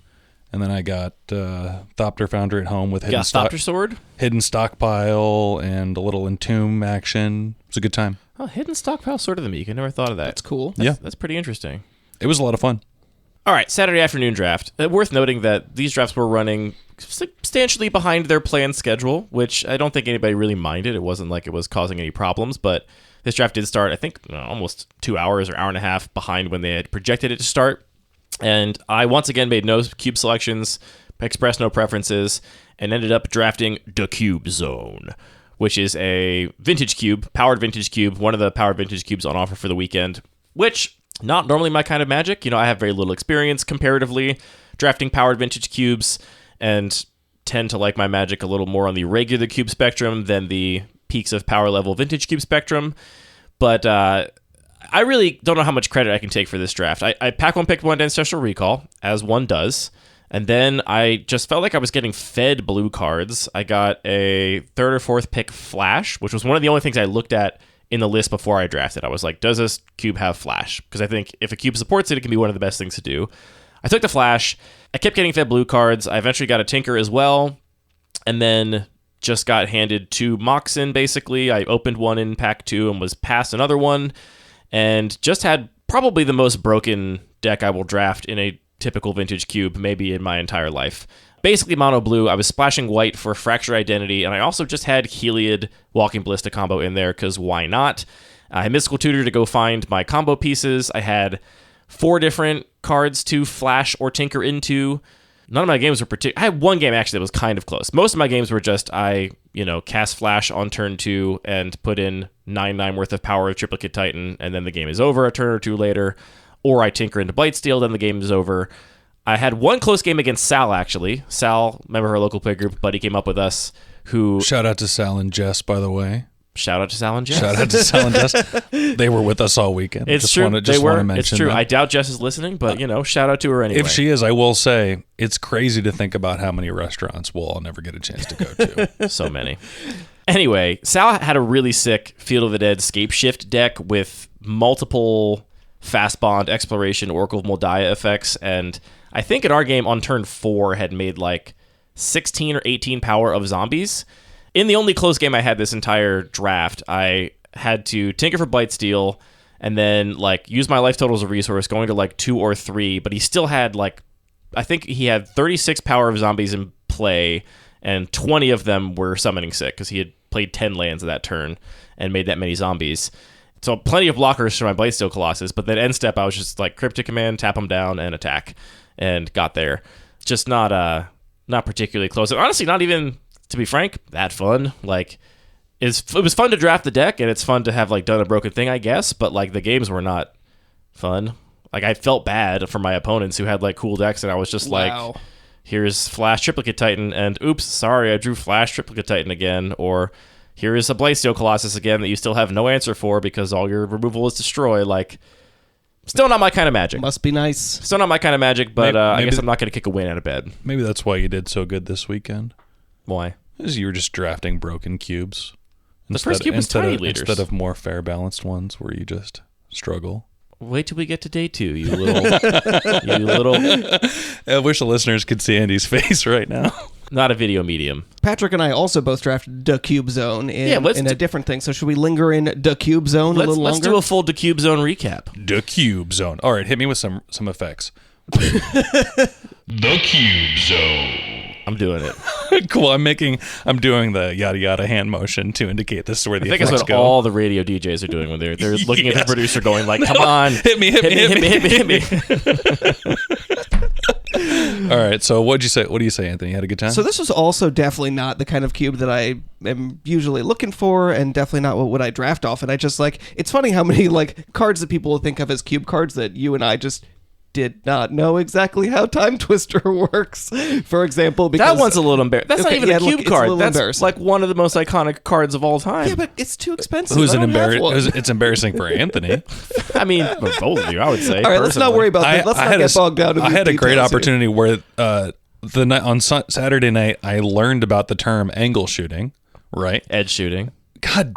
And then I got Thopter Foundry at home with hidden stockpile and a little entomb action. It was a good time. Oh, hidden stockpile Sword of the Meek. I never thought of that. That's cool. That's pretty interesting. It was a lot of fun. All right, Saturday afternoon draft. Worth noting that these drafts were running substantially behind their planned schedule, which I don't think anybody really minded. It wasn't like it was causing any problems, but this draft did start, I think, almost 2 hours or hour and a half behind when they had projected it to start. And I once again made no cube selections, expressed no preferences, and ended up drafting the Cube Zone, which is a vintage cube, powered vintage cube, one of the powered vintage cubes on offer for the weekend, which, not normally my kind of Magic. I have very little experience comparatively drafting powered vintage cubes and tend to like my Magic a little more on the regular cube spectrum than the peaks of power level vintage cube spectrum. But I really don't know how much credit I can take for this draft. I picked one Ancestral Recall, as one does, and then I just felt like I was getting fed blue cards. I got a 3rd or 4th pick Flash, which was one of the only things I looked at in the list before I drafted. I was like, does this cube have Flash? Because I think if a cube supports it, it can be one of the best things to do. I took the Flash. I kept getting fed blue cards. I eventually got a Tinker as well, and then just got handed 2 Moxen, basically. I opened one in pack 2 and was passed another one, and just had probably the most broken deck I will draft in a typical vintage cube, maybe in my entire life. Basically mono blue. I was splashing white for Fractured Identity, and I also just had Heliod Walking Ballista combo in there, because why not? I had Mystical Tutor to go find my combo pieces. I had 4 different cards to flash or tinker into. None of my games were I had one game actually that was kind of close. Most of my games were just cast Flash on turn 2 and put in 9/9 worth of power of Triplicate Titan, and then the game is over a turn or 2 later. Or I tinker into Blightsteel, then the game is over. I had one close game against Sal, actually. Sal, member of our local play group, buddy came up with us, who... Shout out to Sal and Jess, by the way. Shout out to Sal and Jess. Shout out to Sal and Jess. They were with us all weekend. It's just true. Want to mention It's true. that. I doubt Jess is listening, but shout out to her anyway. If she is, I will say it's crazy to think about how many restaurants we'll all never get a chance to go to. So many. Anyway, Sal had a really sick Field of the Dead scape shift deck with multiple fast bond, exploration, Oracle of Moldiah effects, and I think in our game on turn 4 had made like 16 or 18 power of zombies. In the only close game I had this entire draft, I had to tinker for Blightsteel and then like use my life total as a resource, going to like 2 or 3, but he still had like, I think he had 36 power of zombies in play, and 20 of them were summoning sick because he had played 10 lands that turn and made that many zombies. So plenty of blockers for my Blightsteel Colossus, but then end step I was just like Cryptic Command, tap him down, and attack, and got there. Just not particularly close. And honestly, not even, to be frank, that fun. Like, it was fun to draft the deck, and it's fun to have like done a broken thing, I guess, but like the games were not fun. Like, I felt bad for my opponents who had like cool decks, and I was just like, here's Flash Triplicate Titan, and oops, sorry, I drew Flash Triplicate Titan again, or here is a Blightsteel Colossus again that you still have no answer for because all your removal is destroy. Like, still not my kind of magic. Must be nice. Still not my kind of magic, but I guess I'm not going to kick a win out of bed. Maybe that's why you did so good this weekend. Why? Because you were just drafting broken cubes. The first cube was tiny leaders. Instead of more fair balanced ones where you just struggle. Wait till we get to day 2, you little. I wish the listeners could see Andy's face right now. Not a video medium. Patrick and I also both drafted the Cube Zone in a different thing. So should we linger in the Cube Zone a little longer? Let's do a full Cube Zone recap. The Cube Zone. All right, hit me with some effects. The Cube Zone. I'm doing it. Cool. I'm doing the yada yada hand motion to indicate this is where the I think effects that's what go. all the radio DJs are doing when they're looking at the producer going like, come on. Hit me. All right. So what do you say, Anthony? You had a good time? So this was also definitely not the kind of cube that I am usually looking for, and definitely not what would I draft off. And I just like, it's funny how many like cards that people think of as cube cards that you and I just did not know exactly how Time Twister works, for example. Because that one's a little embarrassing. That's not even a cube card. That's like one of the most iconic cards of all time. Yeah, but it's too expensive. It's embarrassing for Anthony. I mean, for both of you, I would say. All right, let's not worry about that. Let's not get bogged down in I had a great details opportunity where the night on Saturday night I learned about the term angle shooting. Right, edge shooting. God,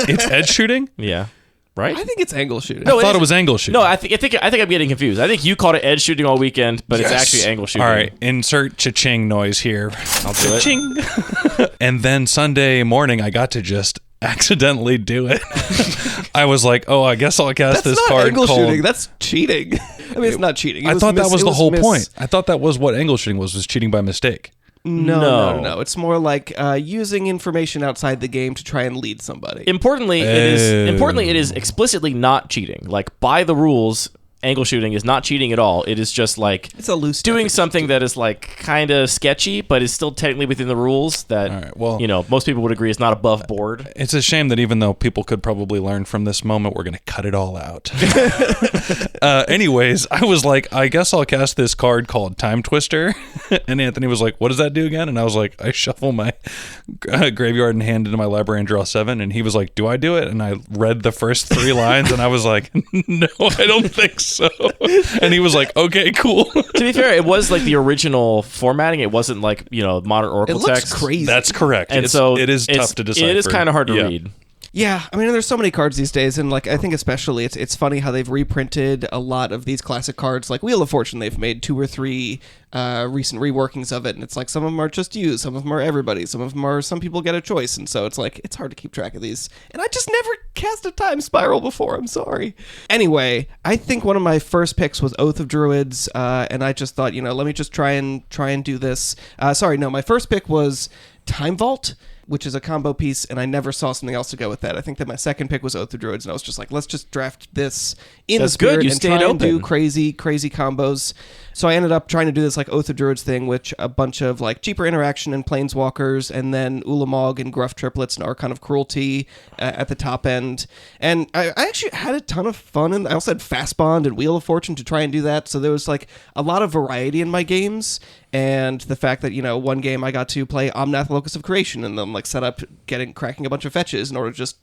it's edge shooting. Yeah. Right? I think it's angle shooting. No, I thought it was angle shooting. No, I think I'm getting confused. I think you called it edge shooting all weekend, but it's actually angle shooting. All right, insert cha-ching noise here. I'll do it. And then Sunday morning, I got to just accidentally do it. I was like, oh, I guess I'll cast this card angle called... shooting. That's cheating. I mean, it's not cheating. I thought that was the whole point. I thought that was what angle shooting was cheating by mistake. No. It's more like using information outside the game to try and lead somebody. Importantly, it is explicitly not cheating. Like, by the rules, angle shooting is not cheating at all. It is just like it's a loose doing something that is like kind of sketchy, but is still technically within the rules. That most people would agree is not above board. It's a shame that even though people could probably learn from this moment, we're going to cut it all out. Anyways, I was like, I guess I'll cast this card called Time Twister, and Anthony was like, "What does that do again?" And I was like, "I shuffle my graveyard and hand into my library and draw 7." And he was like, "Do I do it?" And I read the first 3 lines, and I was like, "No, I don't think so." And he was like, okay, cool. To be fair, it was like the original formatting. It wasn't like, modern Oracle text. It looks text. crazy. That's correct. And it is tough to decipher. It is kind of hard to read. Yeah, I mean, there's so many cards these days, and like I think especially it's funny how they've reprinted a lot of these classic cards. Like Wheel of Fortune, they've made 2 or 3 recent reworkings of it, and it's like some of them are just you, some of them are everybody, some people get a choice, and so it's like it's hard to keep track of these. And I just never cast a Time Spiral before. I'm sorry. Anyway, I think one of my first picks was Oath of Druids, and I just thought, let me just try and do this. My first pick was Time Vault, which is a combo piece, and I never saw something else to go with that. I think that my second pick was Oath of Druids, and I was just like, let's just draft this in That's the spirit good. You and stayed try and do open. crazy combos. So I ended up trying to do this like Oath of Druids thing, which a bunch of like cheaper interaction and planeswalkers, and then Ulamog and Gruff triplets and Archon of Cruelty at the top end. And I actually had a ton of fun, and I also had Fast Bond and Wheel of Fortune to try and do that. So there was like a lot of variety in my games, and the fact that, you know, one game I got to play Omnath Locus of Creation and then like set up cracking a bunch of fetches in order to just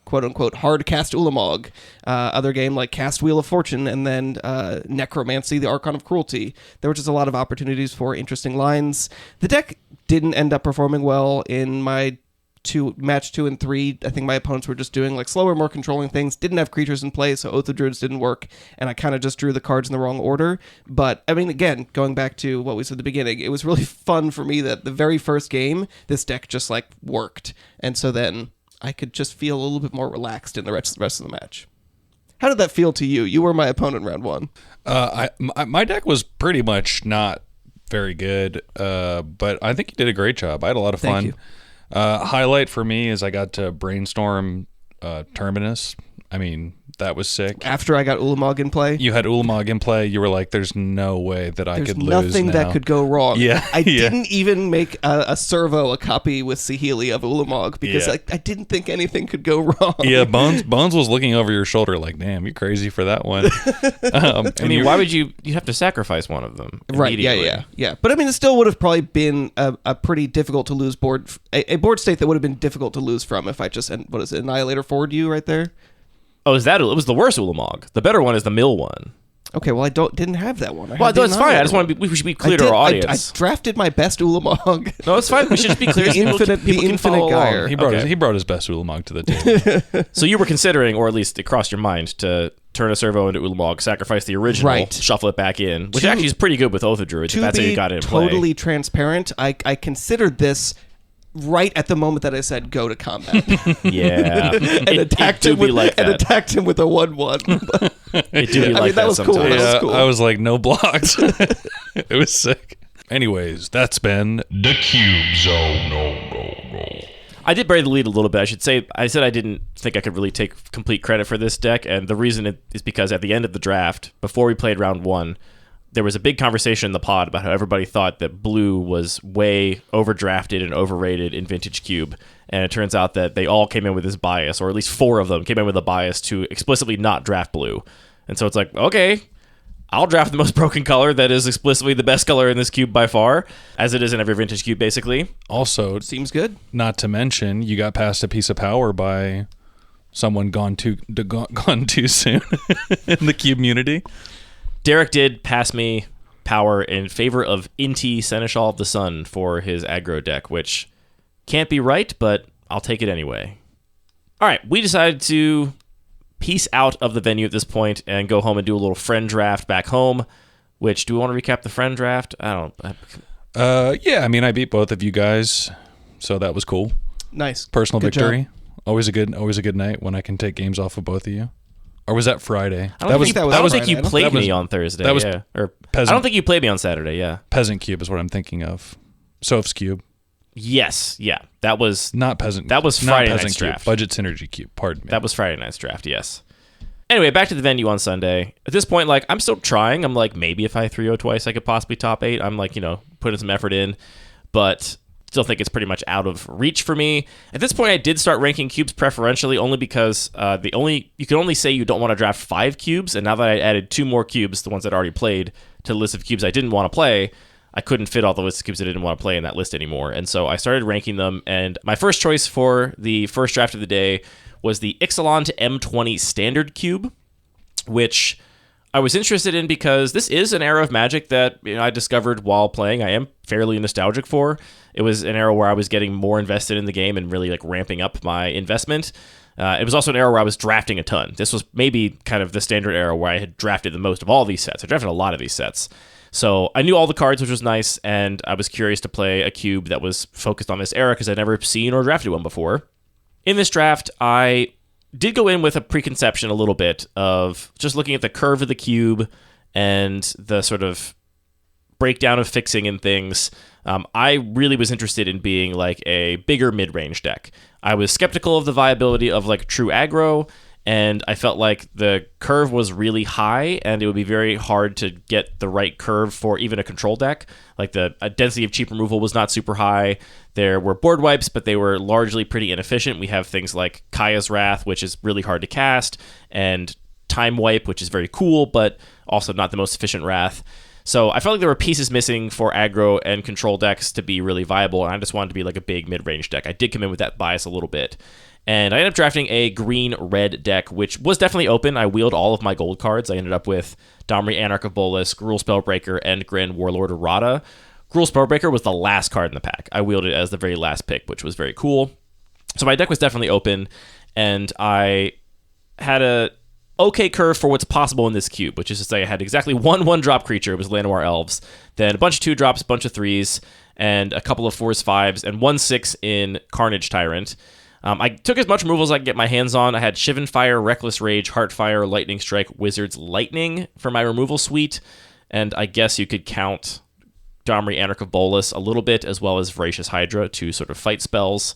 quote-unquote hard cast Ulamog. Other game like cast Wheel of Fortune and then Necromancy, the Archon of Cruelty. There were just a lot of opportunities for interesting lines. The deck didn't end up performing well in my match 2 and 3. I think my opponents were just doing like slower, more controlling things, didn't have creatures in play, so Oath of Druids didn't work, and I kind of just drew the cards in the wrong order. But I mean, again, going back to what we said at the beginning, it was really fun for me that the very first game this deck just like worked, and so then I could just feel a little bit more relaxed in the rest of the match. How did that feel to you? You were my opponent round 1. My deck was pretty much not very good, but I think you did a great job. I had a lot of fun. Thank you. Highlight for me is I got to brainstorm Terminus. I mean, that was sick. After I got Ulamog in play, You had Ulamog in play. You were like, "There's no way that I there's could lose nothing now." that could go wrong. Yeah, I yeah. didn't even make a servo, a copy with Saheeli of Ulamog because Yeah. I didn't think anything could go wrong. Yeah, Bones was looking over your shoulder like, "Damn, you're crazy for that one." I mean, why would you have to sacrifice one of them? Right, yeah. But I mean, it still would have probably been a pretty difficult to lose board, a board state that would have been difficult to lose from if I just, what is it, Annihilator forward you right there? Oh, is that? It was the worst Ulamog. The better one is the mill one. Okay, well, I didn't have that one. Well, that's fine. I just want to we should be clear to our audience. I drafted my best Ulamog. No, it's fine. We should just be clear. The infinite Gyre. He brought his best Ulamog to the table. So you were considering, or at least it crossed your mind, to turn a servo into Ulamog, sacrifice the original, Right. shuffle it back in, which actually is pretty good with Oath of Druids. If To that's how be you got it in play. totally transparent, I considered this right at the moment that I said go to combat. Yeah, and it attacked do him be with like that. attacked him with a 1/1. It do be like that was cool. sometimes. That was Yeah, cool. I was like, no blocks. It was sick. Anyways, that's been The Cube Zone. No. I did bury the lead a little bit. I said I didn't think I could really take complete credit for this deck, and the reason is because at the end of the draft, before we played round 1, there was a big conversation in the pod about how everybody thought that blue was way overdrafted and overrated in Vintage Cube. And it turns out that they all came in with this bias, or at least 4 of them came in with a bias to explicitly not draft blue. And so it's like, okay, I'll draft the most broken color that is explicitly the best color in this cube by far, as it is in every Vintage Cube, basically. also, Seems good. not to mention, you got past a piece of power by someone gone too soon in the cube community. Derek did pass me power in favor of Inti, Seneschal of the Sun, for his aggro deck, which can't be right, but I'll take it anyway. All right, we decided to peace out of the venue at this point and go home and do a little friend draft back home, which, do we want to recap the friend draft? Yeah, I mean, I beat both of you guys, so that was cool. Nice. Personal Good victory. job. Always a good night when I can take games off of both of you. Or was that Friday? I don't think Friday. you played me on Thursday. that was yeah. Or peasant. I don't think you played me on Saturday, yeah. Peasant Cube is what I'm thinking of. Soph's Cube. Yes, yeah. That was Not Peasant. That was not Friday Peasant night's Cube. draft. Budget Synergy Cube. Pardon me. That was Friday night's draft, yes. Anyway, back to the venue on Sunday. At this point, like, I'm still trying. I'm like, maybe if I 3-0 twice, I could possibly top 8. I'm like, putting some effort in, but still think it's pretty much out of reach for me. At this point, I did start ranking cubes preferentially, only because you can only say you don't want to draft 5 cubes, and now that I added 2 more cubes, the ones I'd already played, to the list of cubes I didn't want to play, I couldn't fit all the list of cubes I didn't want to play in that list anymore. And so I started ranking them, and my first choice for the first draft of the day was the Ixalan to M20 Standard Cube, which I was interested in because this is an era of Magic that I discovered while playing. I am fairly nostalgic for. It was an era where I was getting more invested in the game and really like ramping up my investment. It was also an era where I was drafting a ton. This was maybe kind of the standard era where I had drafted the most of all these sets. I drafted a lot of these sets. So I knew all the cards, which was nice, and I was curious to play a cube that was focused on this era because I'd never seen or drafted one before. In this draft, I did go in with a preconception a little bit of just looking at the curve of the cube and the sort of breakdown of fixing and things. I really was interested in being like a bigger mid-range deck. I was skeptical of the viability of like true aggro, and I felt like the curve was really high, and it would be very hard to get the right curve for even a control deck. Like the density of cheap removal was not super high. There were board wipes, but they were largely pretty inefficient. We have things like Kaya's Wrath, which is really hard to cast, and Time Wipe, which is very cool, but also not the most efficient Wrath. So I felt like there were pieces missing for aggro and control decks to be really viable, and I just wanted to be like a big mid-range deck. I did come in with that bias a little bit. And I ended up drafting a green-red deck, which was definitely open. I wheeled all of my gold cards. I ended up with Domri, Anarch of Bolas, Gruul Spellbreaker, and Gren, Warlord Errata. Gruul Spellbreaker was the last card in the pack. I wheeled it as the very last pick, which was very cool. So my deck was definitely open, and I had a okay curve for what's possible in this cube, which is to say I had exactly one 1-drop creature. It was Llanowar Elves. Then a bunch of 2-drops, a bunch of 3s, and a couple of 4s, 5s, and 1/6 in Carnage Tyrant. I took as much removal as I could get my hands on. I had Shivan Fire, Reckless Rage, Heartfire, Lightning Strike, Wizard's Lightning for my removal suite, and I guess you could count Domri, Anarch of Bolas a little bit, as well as Voracious Hydra to sort of fight spells.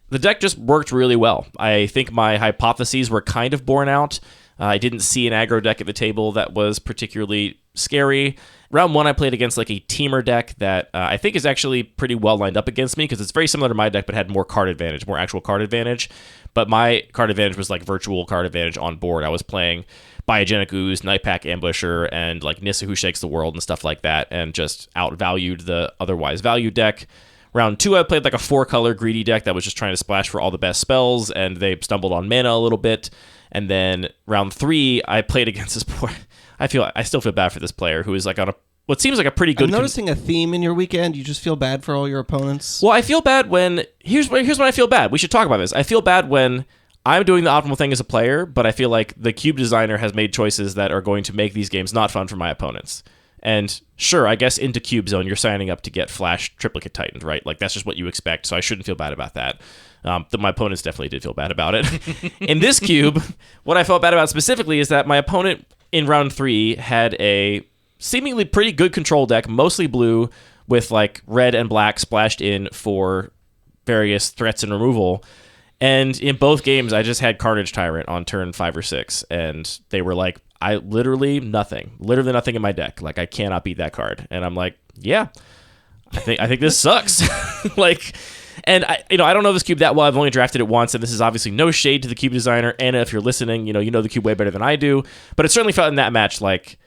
The deck just worked really well. I think my hypotheses were kind of borne out. I didn't see an aggro deck at the table that was particularly scary. Round 1, I played against like a teamer deck that I think is actually pretty well lined up against me because it's very similar to my deck but had more card advantage, more actual card advantage. But my card advantage was like virtual card advantage on board. I was playing Biogenic Ooze, Nightpack Ambusher, and like Nissa Who Shakes the World and stuff like that, and just outvalued the otherwise valued deck. Round 2, I played like a 4-color greedy deck that was just trying to splash for all the best spells, and they stumbled on mana a little bit. And then round 3, I played against this poor... I still feel bad for this player who is like on what seems like a pretty good... I'm noticing a theme in your weekend. You just feel bad for all your opponents. Well, I feel bad when... Here's when I feel bad. We should talk about this. I feel bad when I'm doing the optimal thing as a player, but I feel like the cube designer has made choices that are going to make these games not fun for my opponents. And sure, I guess into Cube Zone, you're signing up to get Flash Triplicate Titaned, right? Like, that's just what you expect, so I shouldn't feel bad about that. My opponents definitely did feel bad about it. In this cube, what I felt bad about specifically is that my opponent in round 3 had a seemingly pretty good control deck, mostly blue, with like red and black splashed in for various threats and removal. And in both games, I just had Carnage Tyrant on turn 5 or 6, and they were like, literally nothing in my deck. Like, I cannot beat that card. And I'm like, yeah, I think this sucks. Like, and I don't know this cube that well. I've only drafted it once, and this is obviously no shade to the cube designer. Anna, if you're listening, you know the cube way better than I do. But it certainly felt in that match like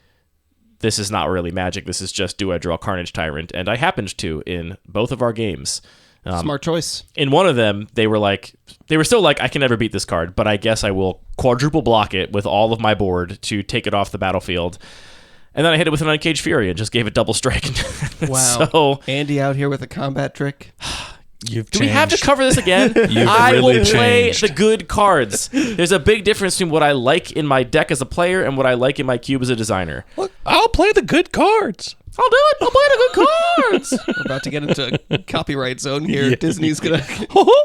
this is not really Magic. This is just, do I draw Carnage Tyrant? And I happened to in both of our games. Smart choice. In one of them, they were still like, I can never beat this card, but I guess I will quadruple block it with all of my board to take it off the battlefield. And then I hit it with an Uncaged Fury and just gave it double strike. Wow. So, Andy out here with a combat trick. Do we have to cover this again? I will play the good cards. There's a big difference between what I like in my deck as a player and what I like in my cube as a designer. Look, I'll play the good cards. I'll do it. I'll play the good cards. We're about to get into copyright zone here. Yeah. Disney's gonna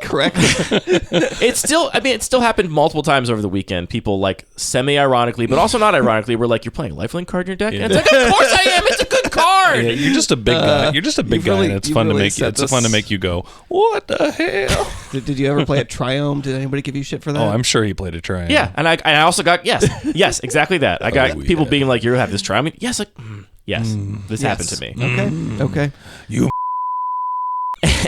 correct. It still happened multiple times over the weekend. People like semi-ironically, but also not ironically, were like, "You're playing a lifelink card in your deck," and it's like, "Of course I am. It's a good card." Yeah, you're just a big guy. You're just a big guy, and it's fun to make. It's fun to make you go, "What the hell?" Did you ever play a Triome? Did anybody give you shit for that? Oh, I'm sure he played a Triome. Yeah, and I also got yes, exactly that. I got people being like, "You have this Triome?" Yes, like. Yes, this happened to me. Okay. You.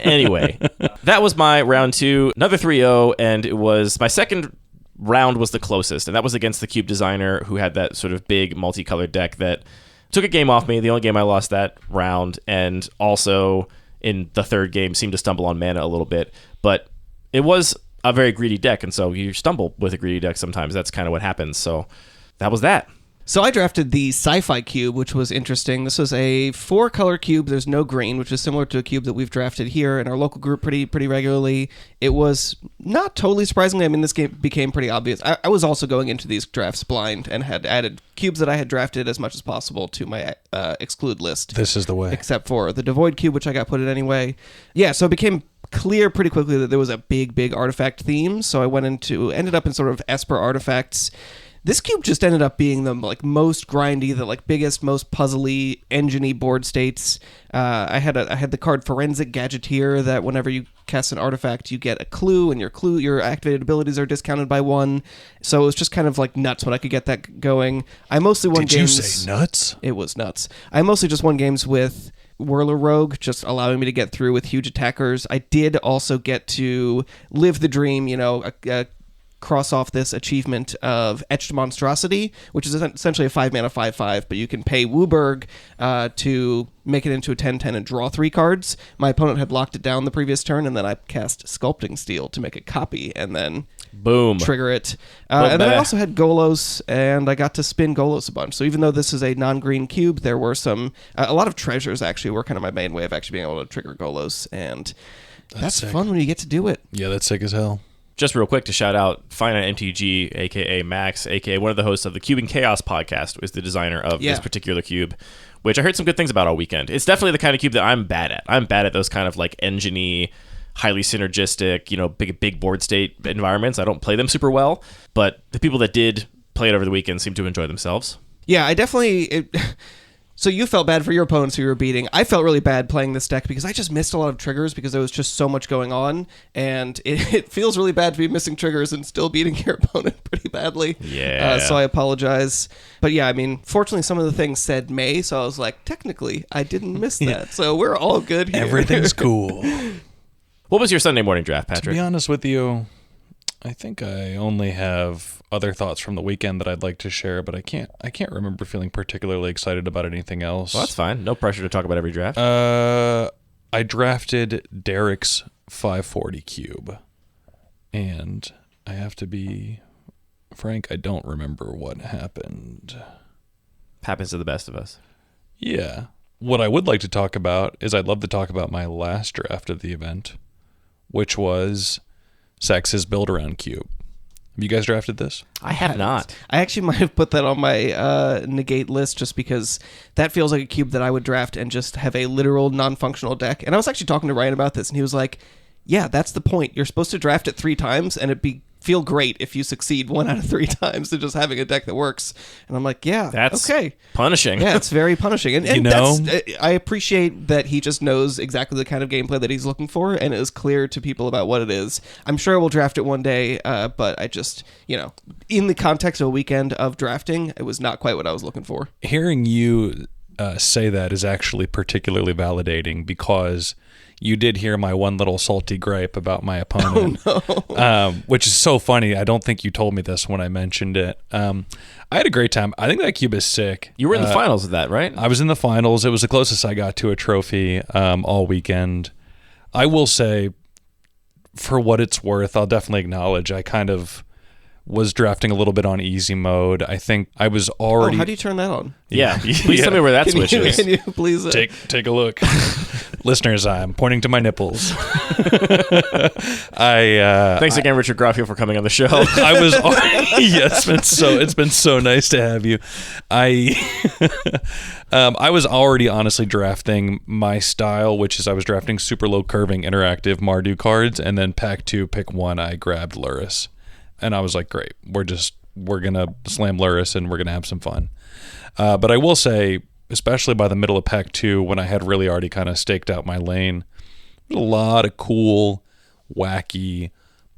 Anyway, that was my round 2, another 3-0, and it was my second round was the closest, and that was against the cube designer who had that sort of big multicolored deck that took a game off me. The only game I lost that round, and also in the third game seemed to stumble on mana a little bit, but it was a very greedy deck, and so you stumble with a greedy deck sometimes. That's kind of what happens. So that was that. So I drafted the Sci-Fi Cube, which was interesting. This was a 4-color cube. There's no green, which is similar to a cube that we've drafted here in our local group pretty regularly. It was not totally surprisingly. I mean, this game became pretty obvious. I was also going into these drafts blind and had added cubes that I had drafted as much as possible to my exclude list. This is the way. Except for the Devoid Cube, which I got put in anyway. Yeah, so it became clear pretty quickly that there was a big artifact theme. So I ended up in sort of Esper artifacts. This cube just ended up being the like most grindy, the like biggest, most puzzly, engine-y board states. I had the card Forensic Gadgeteer that whenever you cast an artifact, you get a clue, and your activated abilities are discounted by 1. So it was just kind of like nuts when I could get that going. I mostly won games. Did you say nuts? It was nuts. I mostly just won games with Whirler Rogue, just allowing me to get through with huge attackers. I did also get to live the dream, cross off this achievement of Etched Monstrosity, which is essentially a 5-mana 5/5, but you can pay Wooburg to make it into a 10/10 and draw 3 cards. My opponent had locked it down the previous turn, and then I cast Sculpting Steel to make a copy, and then boom, trigger it. And then I also had Golos, and I got to spin Golos a bunch. So even though this is a non-green cube, there were a lot of treasures actually were kind of my main way of actually being able to trigger Golos, and that's fun when you get to do it. Yeah, that's sick as hell. Just real quick to shout out Finite MTG, a.k.a. Max, a.k.a. one of the hosts of the Cube and Chaos podcast, was the designer of this particular cube, which I heard some good things about all weekend. It's definitely the kind of cube that I'm bad at. I'm bad at those kind of like engine-y, highly synergistic, big board state environments. I don't play them super well, but the people that did play it over the weekend seem to enjoy themselves. Yeah, I definitely... So you felt bad for your opponents who you were beating. I felt really bad playing this deck because I just missed a lot of triggers because there was just so much going on, and it feels really bad to be missing triggers and still beating your opponent pretty badly. Yeah. So I apologize. But yeah, I mean, fortunately some of the things said May, so I was like, technically, I didn't miss that. So we're all good here. Everything's cool. What was your Sunday morning draft, Patrick? To be honest with you, I think I only have other thoughts from the weekend that I'd like to share, but I can't remember feeling particularly excited about anything else. Well, that's fine. No pressure to talk about every draft. I drafted Derek's 540 cube, and I have to be frank, I don't remember what happened. Happens to the best of us. Yeah. What I would like to talk about is I'd love to talk about my last draft of the event, which was Sex's Build-Around Cube. Have you guys drafted this? I have not. I actually might have put that on my negate list just because that feels like a cube that I would draft and just have a literal non-functional deck. And I was actually talking to Ryan about this, and he was like, yeah, that's the point. You're supposed to draft it 3 times, and it'd feel great if you succeed 1 out of 3 times in just having a deck that works. And I'm like, yeah, that's okay. Punishing. Yeah, it's very punishing. And I appreciate that he just knows exactly the kind of gameplay that he's looking for and is clear to people about what it is. I'm sure we'll draft it one day, but I just, in the context of a weekend of drafting, it was not quite what I was looking for. Hearing you say that is actually particularly validating because you did hear my one little salty gripe about my opponent, which is so funny. I don't think you told me this when I mentioned it. I had a great time. I think that cube is sick. You were in the finals of that, right? I was in the finals. It was the closest I got to a trophy all weekend. I will say, for what it's worth, I'll definitely acknowledge I kind of was drafting a little bit on easy mode. I think I was already... Oh, how do you turn that on? Yeah. Please tell me where that switch is. Can you please... Take a look. Listeners, I'm pointing to my nipples. Thanks again, Richard Graffio, for coming on the show. I was... it's been so nice to have you. I was already honestly drafting my style, which is I was drafting super low curving interactive Mardu cards, and then pack 2, pick 1, I grabbed Luris. And I was like, great, we're going to slam Luris and we're going to have some fun. But I will say, especially by the middle of pack 2, when I had really already kind of staked out my lane, a lot of cool, wacky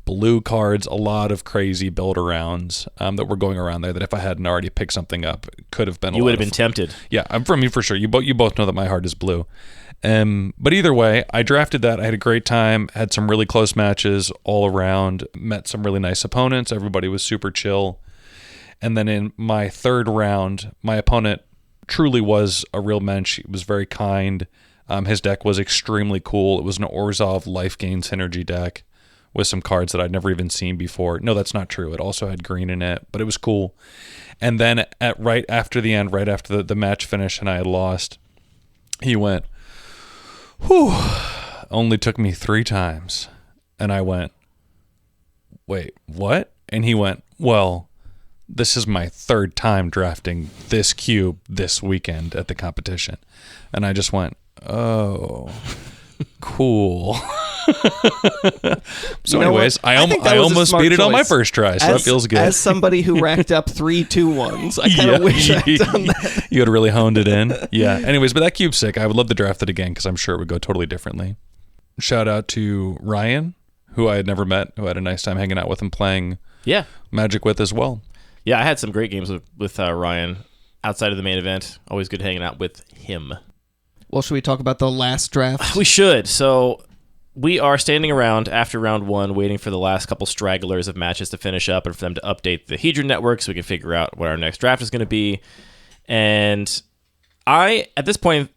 blue cards, a lot of crazy build-arounds that were going around there that if I hadn't already picked something up, it could have been You would have been tempted. Yeah, for sure. You both know that my heart is blue. But either way, I drafted that. I had a great time, had some really close matches all around, met some really nice opponents. Everybody was super chill. And then in my third round, my opponent truly was a real mensch. He was very kind. His deck was extremely cool. It was an Orzhov Life Gain Synergy deck with some cards that I'd never even seen before. No, that's not true. It also had green in it, but it was cool. And then right after the end, right after the match finished and I had lost, he went, whew, only took me 3 times. And I went, wait, what? And he went, well, this is my 3rd time drafting this cube this weekend at the competition. And I just went, oh, cool. So, You know anyways, what? I think that was a almost smart beat it on my choice. first try, so that feels good. As somebody who racked up 3-2-1s, I kind of wish I'd done that. You had really honed it in. Yeah. Anyways, but that cube's sick. I would love to draft it again because I'm sure it would go totally differently. Shout out to Ryan, who I had never met, who I had a nice time hanging out with and playing Yeah. Magic with as well. Yeah, I had some great games with Ryan outside of the main event. Always good hanging out with him. Well, should we talk about the last draft? We should. So we are standing around after round one, waiting for the last couple stragglers of matches to finish up and for them to update the Hedron network so we can figure out what our next draft is going to be. And I, at this point,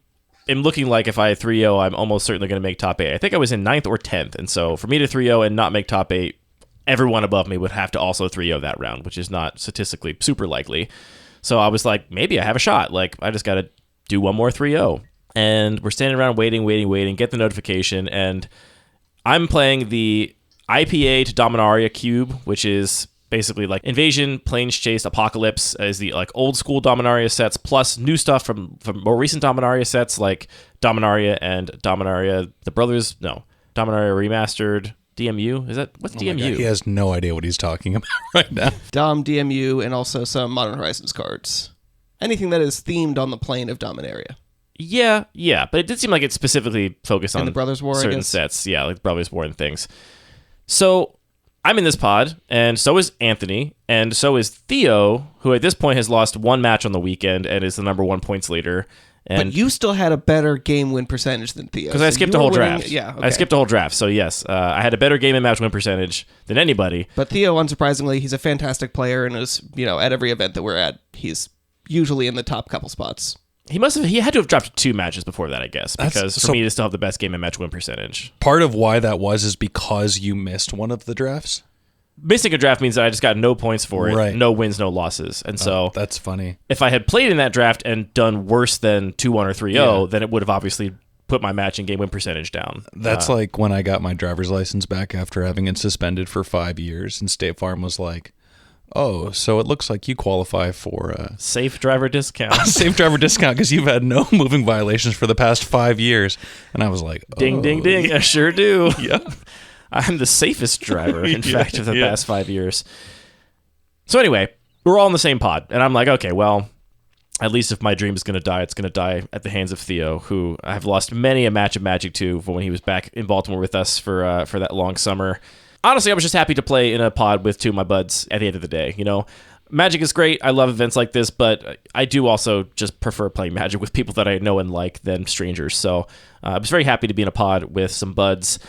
am looking like if I 3-0, I'm almost certainly going to make top 8. I think I was in 9th or 10th. And so for me to 3-0 and not make top 8, everyone above me would have to also 3-0 that round, which is not statistically super likely. So I was like, maybe I have a shot. Like, I just got to do one more 3-0. And we're standing around waiting, get the notification, and I'm playing the IPA to Dominaria cube, which is basically like Invasion, Planes Chase, Apocalypse is the like old school Dominaria sets, plus new stuff from more recent Dominaria sets like Dominaria and Dominaria Dominaria Remastered. DMU? Is that what's DMU? God, he has no idea what he's talking about right now. Dom, DMU, and also some Modern Horizons cards. Anything that is themed on the plane of Dominaria. Yeah, but it did seem like it specifically focused on the Brothers War, I certain guess. sets. Yeah, like Brothers War and things. So I'm in this pod, and so is Anthony, and so is Theo, who at this point has lost one match on the weekend and is the number 1 points leader. And But you still had a better game win percentage than Theo. because I skipped a whole draft. Yeah, okay. I skipped a whole draft. So yes, I had a better game and match win percentage than anybody. But Theo, unsurprisingly, he's a fantastic player and is, at every event that we're at, he's usually in the top couple spots. He had to have dropped 2 matches before that, I guess, because for me to still have the best game and match win percentage. Part of why that was is because you missed one of the drafts. Missing a draft means that I just got no points for it, Right. no wins, no losses. And so That's funny. if I had played in that draft and done worse than 2-1 or 3-0, then it would have obviously put my match and game win percentage down. That's like when I got my driver's license back after having it suspended for 5 years, and State Farm was like, "Oh, so it looks like you qualify for a Safe driver discount. safe driver discount because you've had no moving violations for the past 5 years." And I was like, Ding, ding, ding. I sure do. Yeah. I'm the safest driver, in Yeah, fact, of the yeah. past 5 years. So anyway, we're all in the same pod. And I'm like, okay, well, at least if my dream is going to die, it's going to die at the hands of Theo, who I have lost many a match of Magic to when he was back in Baltimore with us for that long summer. Honestly, I was just happy to play in a pod with 2 of my buds at the end of the day. Magic is great. I love events like this, but I do also just prefer playing Magic with people that I know and like than strangers. So I was very happy to be in a pod with some buds.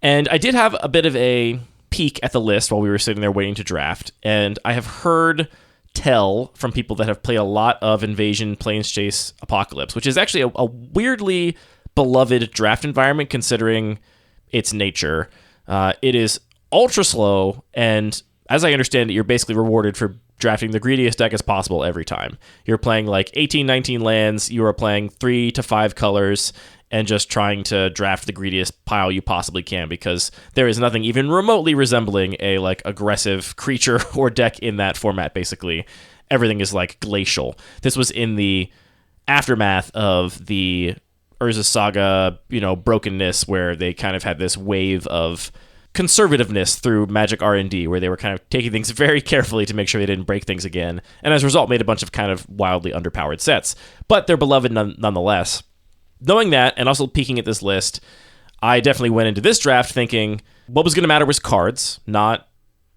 And I did have a bit of a peek at the list while we were sitting there waiting to draft. And I have heard tell from people that have played a lot of Invasion, Planes Chase, Apocalypse, which is actually a weirdly beloved draft environment considering its nature. It is ultra slow, and as I understand it, you're basically rewarded for drafting the greediest deck as possible every time. You're playing like 18, 19 lands, you are playing 3 to 5 colors, and just trying to draft the greediest pile you possibly can, because there is nothing even remotely resembling a like aggressive creature or deck in that format. Basically, everything is like glacial. This was in the aftermath of the Urza Saga, brokenness, where they kind of had this wave of conservativeness through Magic R&D, where they were kind of taking things very carefully to make sure they didn't break things again, and as a result made a bunch of kind of wildly underpowered sets. But they're beloved nonetheless. Knowing that, and also peeking at this list, I definitely went into this draft thinking what was going to matter was cards, not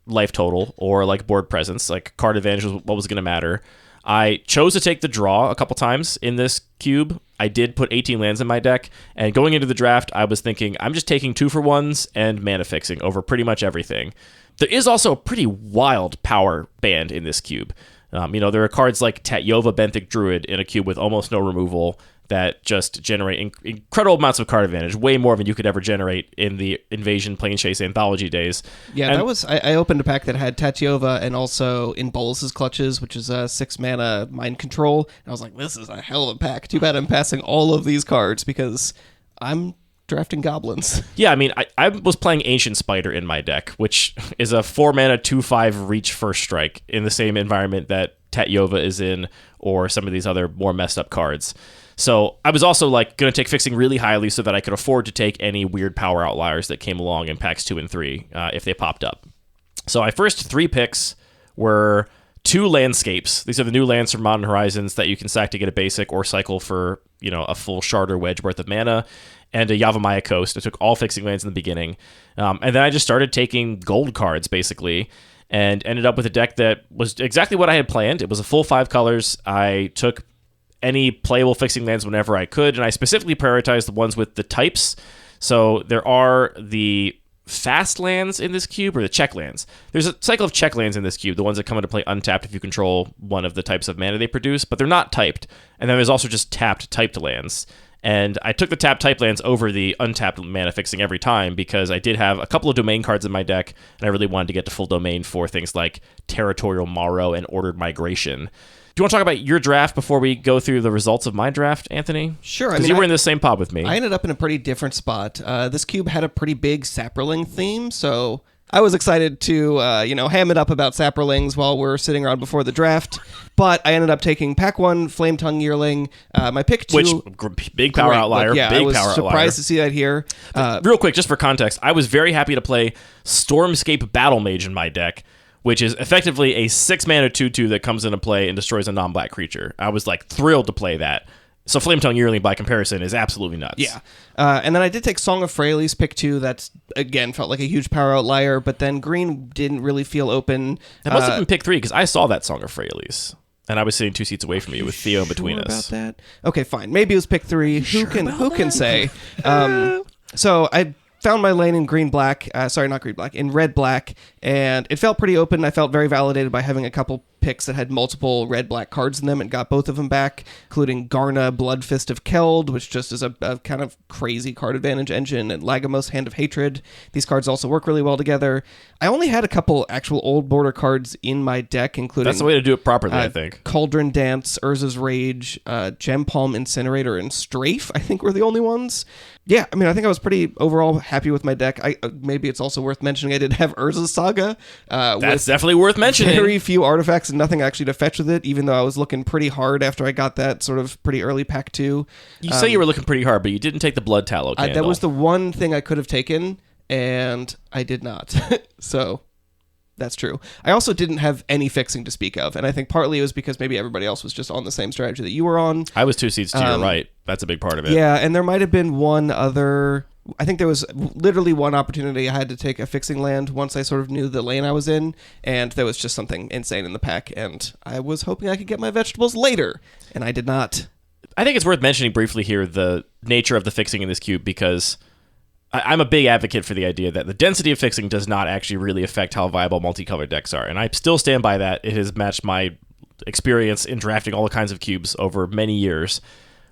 life total or like board presence. Like card advantage was what was going to matter. I chose to take the draw a couple times in this cube. I did put 18 lands in my deck, and going into the draft, I was thinking I'm just taking 2-for-1s and mana fixing over pretty much everything. There is also a pretty wild power band in this cube. There are cards like Tatyova Benthic Druid in a cube with almost no removal that just generate incredible amounts of card advantage, way more than you could ever generate in the Invasion Plane Chase Anthology days. Yeah, and that was... I opened a pack that had Tatyova and also In Bolus's Clutches, which is a 6-mana mind control. And I was like, this is a hell of a pack. Too bad I'm passing all of these cards because I'm drafting goblins. Yeah, I mean, I was playing Ancient Spider in my deck, which is a 4-mana 2/5 reach first strike in the same environment that Tatyova is in, or some of these other more messed up cards. So I was also like going to take fixing really highly so that I could afford to take any weird power outliers that came along in packs 2 and 3 if they popped up. So my first 3 picks were 2 landscapes. These are the new lands from Modern Horizons that you can sack to get a basic or cycle for, a full shard or wedge worth of mana, and a Yavimaya Coast. I took all fixing lands in the beginning. And then I just started taking gold cards, basically, and ended up with a deck that was exactly what I had planned. It was a full 5 colors. I took any playable fixing lands whenever I could, and I specifically prioritized the ones with the types. So there are the fast lands in this cube, or the check lands. There's a cycle of check lands in this cube, the ones that come into play untapped if you control one of the types of mana they produce, but they're not typed. And then there's also just tapped typed lands. And I took the tapped type lands over the untapped mana fixing every time because I did have a couple of domain cards in my deck, and I really wanted to get to full domain for things like Territorial Morrow and Ordered Migration. Do you want to talk about your draft before we go through the results of my draft, Anthony? Sure. Because you were in the same pod with me. I ended up in a pretty different spot. This cube had a pretty big Saproling theme, so I was excited to, ham it up about Saprolings while we're sitting around before the draft. But I ended up taking Pack 1, Flame Tongue Yearling. My pick 2... Which, big power outlier. Yeah, big I was power surprised outlier. to see that here. Real quick, just for context, I was very happy to play Stormscape Battle Mage in my deck, which is effectively a 6-mana 2/2 that comes into play and destroys a non-black creature. I was thrilled to play that. So Flame Tongue Yearling, by comparison, is absolutely nuts. Yeah. And then I did take Song of Freyalise, pick 2. That's, again, felt like a huge power outlier, but then green didn't really feel open. That must have been pick 3, because I saw that Song of Freyalise. And I was sitting 2 seats away from you with Theo in between us. About that? Okay, fine. Maybe it was pick 3. Who can say? So I found my lane in green-black. Not green-black. In red-black. And it felt pretty open. I felt very validated by having a couple picks that had multiple red-black cards in them and got both of them back, including Garna, Bloodfist of Keld, which just is a kind of crazy card advantage engine, and Lagomos, Hand of Hatred. These cards also work really well together. I only had a couple actual old border cards in my deck, including... That's the way to do it properly, I think. Cauldron Dance, Urza's Rage, Gem Palm Incinerator, and Strafe, I think were the only ones. Yeah, I think I was pretty overall happy with my deck. Maybe it's also worth mentioning I did have Urza's Saga. That's definitely worth mentioning. Very few artifacts and nothing actually to fetch with it, even though I was looking pretty hard after I got that sort of pretty early pack 2. You say you were looking pretty hard, but you didn't take the Blood Tallow Candle. That was the one thing I could have taken, and I did not. So... that's true. I also didn't have any fixing to speak of, and I think partly it was because maybe everybody else was just on the same strategy that you were on. I was 2 seats to your right. That's a big part of it. Yeah, and there might have been one other... I think there was literally one opportunity I had to take a fixing land once I sort of knew the lane I was in, and there was just something insane in the pack, and I was hoping I could get my vegetables later, and I did not. I think it's worth mentioning briefly here the nature of the fixing in this cube, because... I'm a big advocate for the idea that the density of fixing does not actually really affect how viable multicolored decks are, and I still stand by that. It has matched my experience in drafting all kinds of cubes over many years.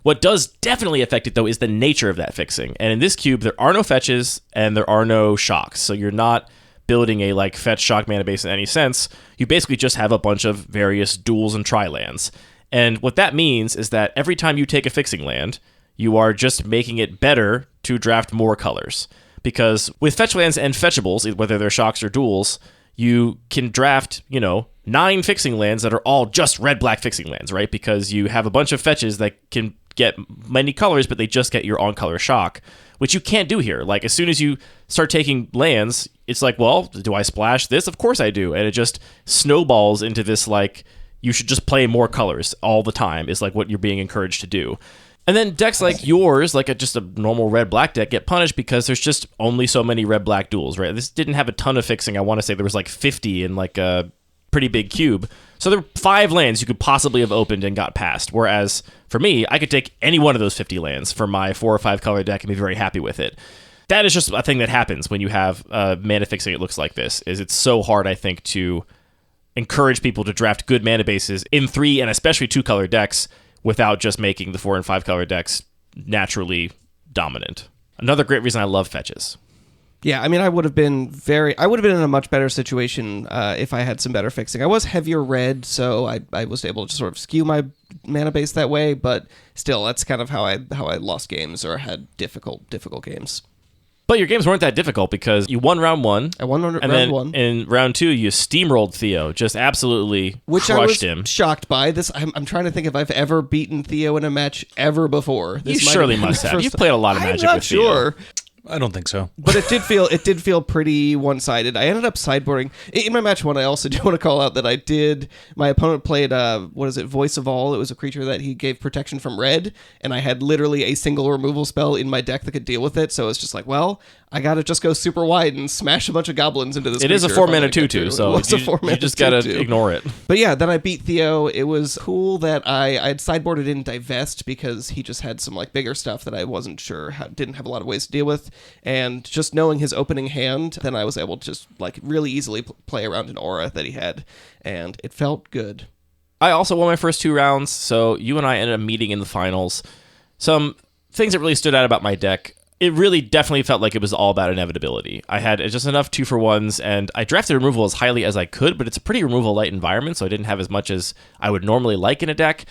What does definitely affect it, though, is the nature of that fixing, and in this cube, there are no fetches, and there are no shocks, so you're not building a fetch shock mana base in any sense. You basically just have a bunch of various duals and tri-lands, and what that means is that every time you take a fixing land, you are just making it better to draft more colors. Because with fetch lands and fetchables, whether they're shocks or duals, you can draft, 9 fixing lands that are all just red-black fixing lands, right? Because you have a bunch of fetches that can get many colors, but they just get your on-color shock, which you can't do here. As soon as you start taking lands, it's well, do I splash this? Of course I do. And it just snowballs into this, you should just play more colors all the time, is what you're being encouraged to do. And then decks like yours, just a normal red-black deck, get punished because there's just only so many red-black duels, right? This didn't have a ton of fixing. I want to say there was 50 in a pretty big cube. So there were 5 lands you could possibly have opened and got past. Whereas for me, I could take any one of those 50 lands for my 4 or 5 color deck and be very happy with it. That is just a thing that happens when you have mana fixing. It looks like this. It's so hard, I think, to encourage people to draft good mana bases in 3 and especially 2 color decks, without just making the 4 and 5 color decks naturally dominant. Another great reason I love fetches. Yeah, I would have been in a much better situation if I had some better fixing. I was heavier red, so I was able to sort of skew my mana base that way, but still, that's kind of how I lost games or had difficult games. But your games weren't that difficult because you won round one. I won round then one. In round two, you steamrolled Theo, just absolutely Which crushed I was him. shocked by. This, I'm trying to think if I've ever beaten Theo in a match ever before. You surely must have. You've played a lot of Magic I'm with not sure. I don't think so. But it did feel pretty one-sided. I ended up sideboarding in my match one. I also do want to call out that my opponent played Voice of All. It was a creature that he gave protection from red, and I had literally a single removal spell in my deck that could deal with it. So it's just like, well, I gotta just go super wide and smash a bunch of goblins into this. It is a 4-mana 2/2, so you just gotta ignore it. But yeah, then I beat Theo. It was cool that I'd sideboarded in Divest because he just had some like bigger stuff that I wasn't sure didn't have a lot of ways to deal with. And just knowing his opening hand, then I was able to just like really easily play around an aura that he had, and it felt good. I also won my first 2 rounds, so you and I ended up meeting in the finals. Some things that really stood out about my deck. It really definitely felt like it was all about inevitability. I had just enough 2-for-1s, and I drafted removal as highly as I could, but it's a pretty removal-light environment, so I didn't have as much as I would normally like in a deck.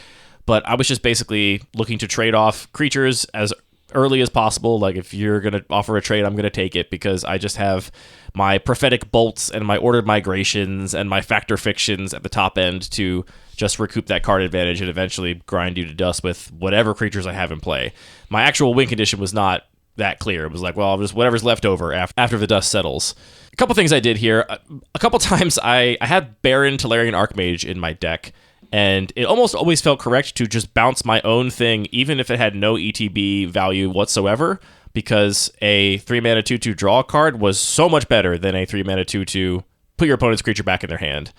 But I was just basically looking to trade off creatures as early as possible. Like, if you're going to offer a trade, I'm going to take it, because I just have my Prophetic Bolts and my Ordered Migrations and my Factor Fictions at the top end to just recoup that card advantage and eventually grind you to dust with whatever creatures I have in play. My actual win condition was not that clear. It was like, well, just whatever's left over after the dust settles. A couple things I did here. A couple times I had Baron Tolarian Archmage in my deck, and it almost always felt correct to just bounce my own thing, even if it had no ETB value whatsoever, because a 3-mana 2/2 draw card was so much better than a 3-mana 2/2 put your opponent's creature back in their hand.